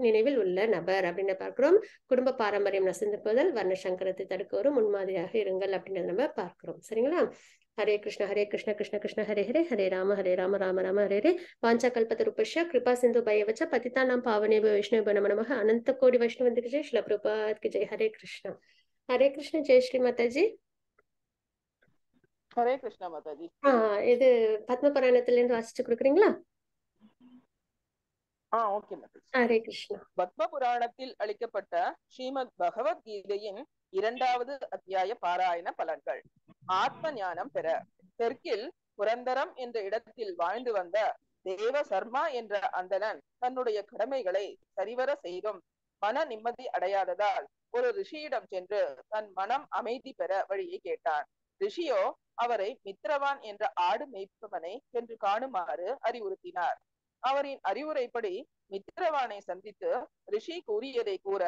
நினைவில் உள்ள நபர் அப்படின்னு பார்க்கிறோம். குடும்ப பாரம்பரியம் நசிந்துக்குதல், வர்ண சங்கரத்தை தடுக்க முன்மாதிரியாக இருங்கள் அப்படின்றத நம்ம பார்க்கிறோம். சரிங்களா. ஹரே கிருஷ்ண கிருஷ்ண கிருஷ்ண ஹரே ஹரே, ஹரே ராம ராம ராம ஹரே ஹரே. வாஞ்சா கல்பத்தருபஸ்ய கிருபா சிந்து பயவச்ச பதிதானாம் பாவனேப வைஷ்ணவ நம நமः. அனந்த கோடி வைஷ்ணவந்துக்கு ஜெய், ஸ்ரீல பிரபுபாத் கி ஜெய். ஹரே கிருஷ்ணா. ஹரே கிருஷ்ண. ஜெய் ஸ்ரீ மாதாஜி. ஹரே கிருஷ்ணா மாதாஜி. இது பத்ம புராணத்துல இருந்து வாசிச்சு கொடுக்குறீங்களா? ஓகே மாதாஜி. ஹரே கிருஷ்ணா. பத்ம புராணத்தில் அளிக்கப்பட்ட ஸ்ரீமத் பகவத்கீதையின் 2வது அத்தியாய பாராயண பலன்கள். ஆத்ம ஞானம் பெற. தெற்கில் புரந்தரம் என்ற இடத்தில் வாழ்ந்து வந்த தேவ சர்மா என்ற அந்தணன் தன்னுடைய கடமைகளை சரிவர செய்தும் மன நிம்மதி அடையாததால் ஒரு ரிஷியிடம் சென்று தன் மனம் அமைதி பெற வழியை கேட்டான். ரிஷியோ அவரை மித்ரவான் என்ற ஆடு மேய்ப்பவனை சென்று காணுமாறு அறிவுறுத்தினார். அவரின் அறிவுரைப்படி மித்ரவானை சந்தித்து ரிஷி கூறியதை கூற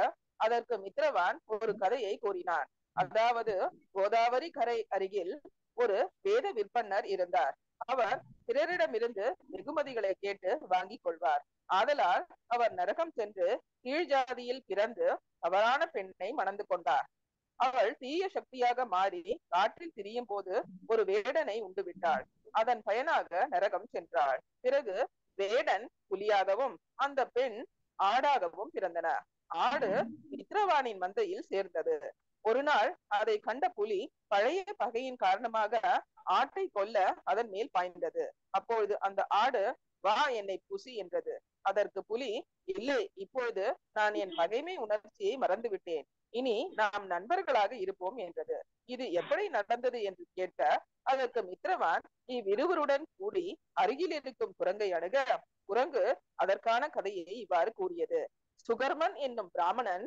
அதற்கு மித்ரவான் ஒரு கதையை கூறினான். அதாவது கோதாவரி கரை அருகில் ஒரு வேத விற்பன்னர் இருந்தார். அவர் பிறரிடமிருந்து வெகுமதிகளை கேட்டு வாங்கிக் கொள்வார். ஆதலால் அவர் நரகம் சென்று கீழ் ஜாதியில் பிறந்து தவறான பெண்ணை மணந்து கொண்டார். அவள் தீய சக்தியாக மாறி காற்றில் திரியும் போது ஒரு வேடனை உண்டு விட்டாள். அதன் பயனாக நரகம் சென்றாள். பிறகு வேடன் புலியாகவும் அந்த பெண் ஆடாகவும் பிறந்தன. ஆடு மித்ரவானின் மந்தையில் சேர்ந்தது. ஒரு நாள் அதை கண்ட புலி பழைய பகையின் காரணமாக ஆட்டை கொல்ல அதன் மேல் பாய்ந்தது. அப்பொழுது அந்த ஆடு, வா என்னை புசி என்றது. அதற்கு புலி, இல்லை, இப்பொழுது நான் என் பகைமை உணர்ச்சியை மறந்து விட்டேன், இனி நாம் நண்பர்களாக இருப்போம் என்றது. இது எப்படி நடந்தது என்று கேட்க அதற்கு மித்ரவான் இவ்விருவருடன் கூடி அருகில் இருக்கும் குரங்கை அணுக குரங்கு அதற்கான கதையை இவ்வாறு கூறியது. சுகர்மன் என்னும் பிராமணன்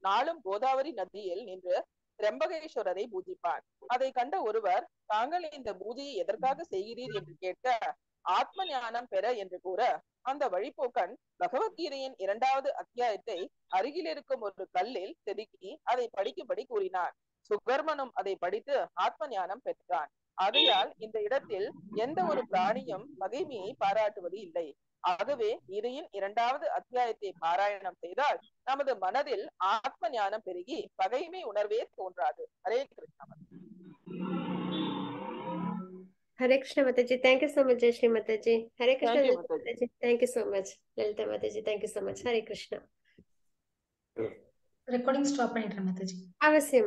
நாளும் கோதாவரி நதியில் நின்று திரம்பகேஸ்வரரை பூஜிப்பான். அதை கண்ட ஒருவர், தாங்கள் இந்த பூஜையை எதற்காக செய்கிறீர் என்று கேட்க ஆத்ம ஞானம் பெற என்று கூற அந்த வழிபோக்கன் பகவத்கீதையின் 2வது அத்தியாயத்தை அருகில் இருக்கும் ஒரு கல்லில் செதுக்கி அதை படிக்கும்படி கூறினான். சுகர்மனும் அதை படித்து ஆத்ம ஞானம் பெற்றான். ஆகையால் இந்த இடத்தில் எந்த ஒரு பிராணியும் பகைமையை பாராட்டுவது இல்லை. ஆகவே கீதையின் 2வது அத்தியாயத்தை பாராயணம் செய்தால் நமது மனதில் ஆத்ம ஞானம் பெருகி பகைமை உணர்வே தோன்றாது. Hare Krishna. Hare Krishna Mataji, thank you so much. Jai Shri Mataji. Hare Krishna Thank you, Mataji. Mataji, thank you so much. Lalitha Mataji, thank you so much. Hare Krishna. Recording stop பண்ணிடுறேன் மாதாஜி. அவசியம்.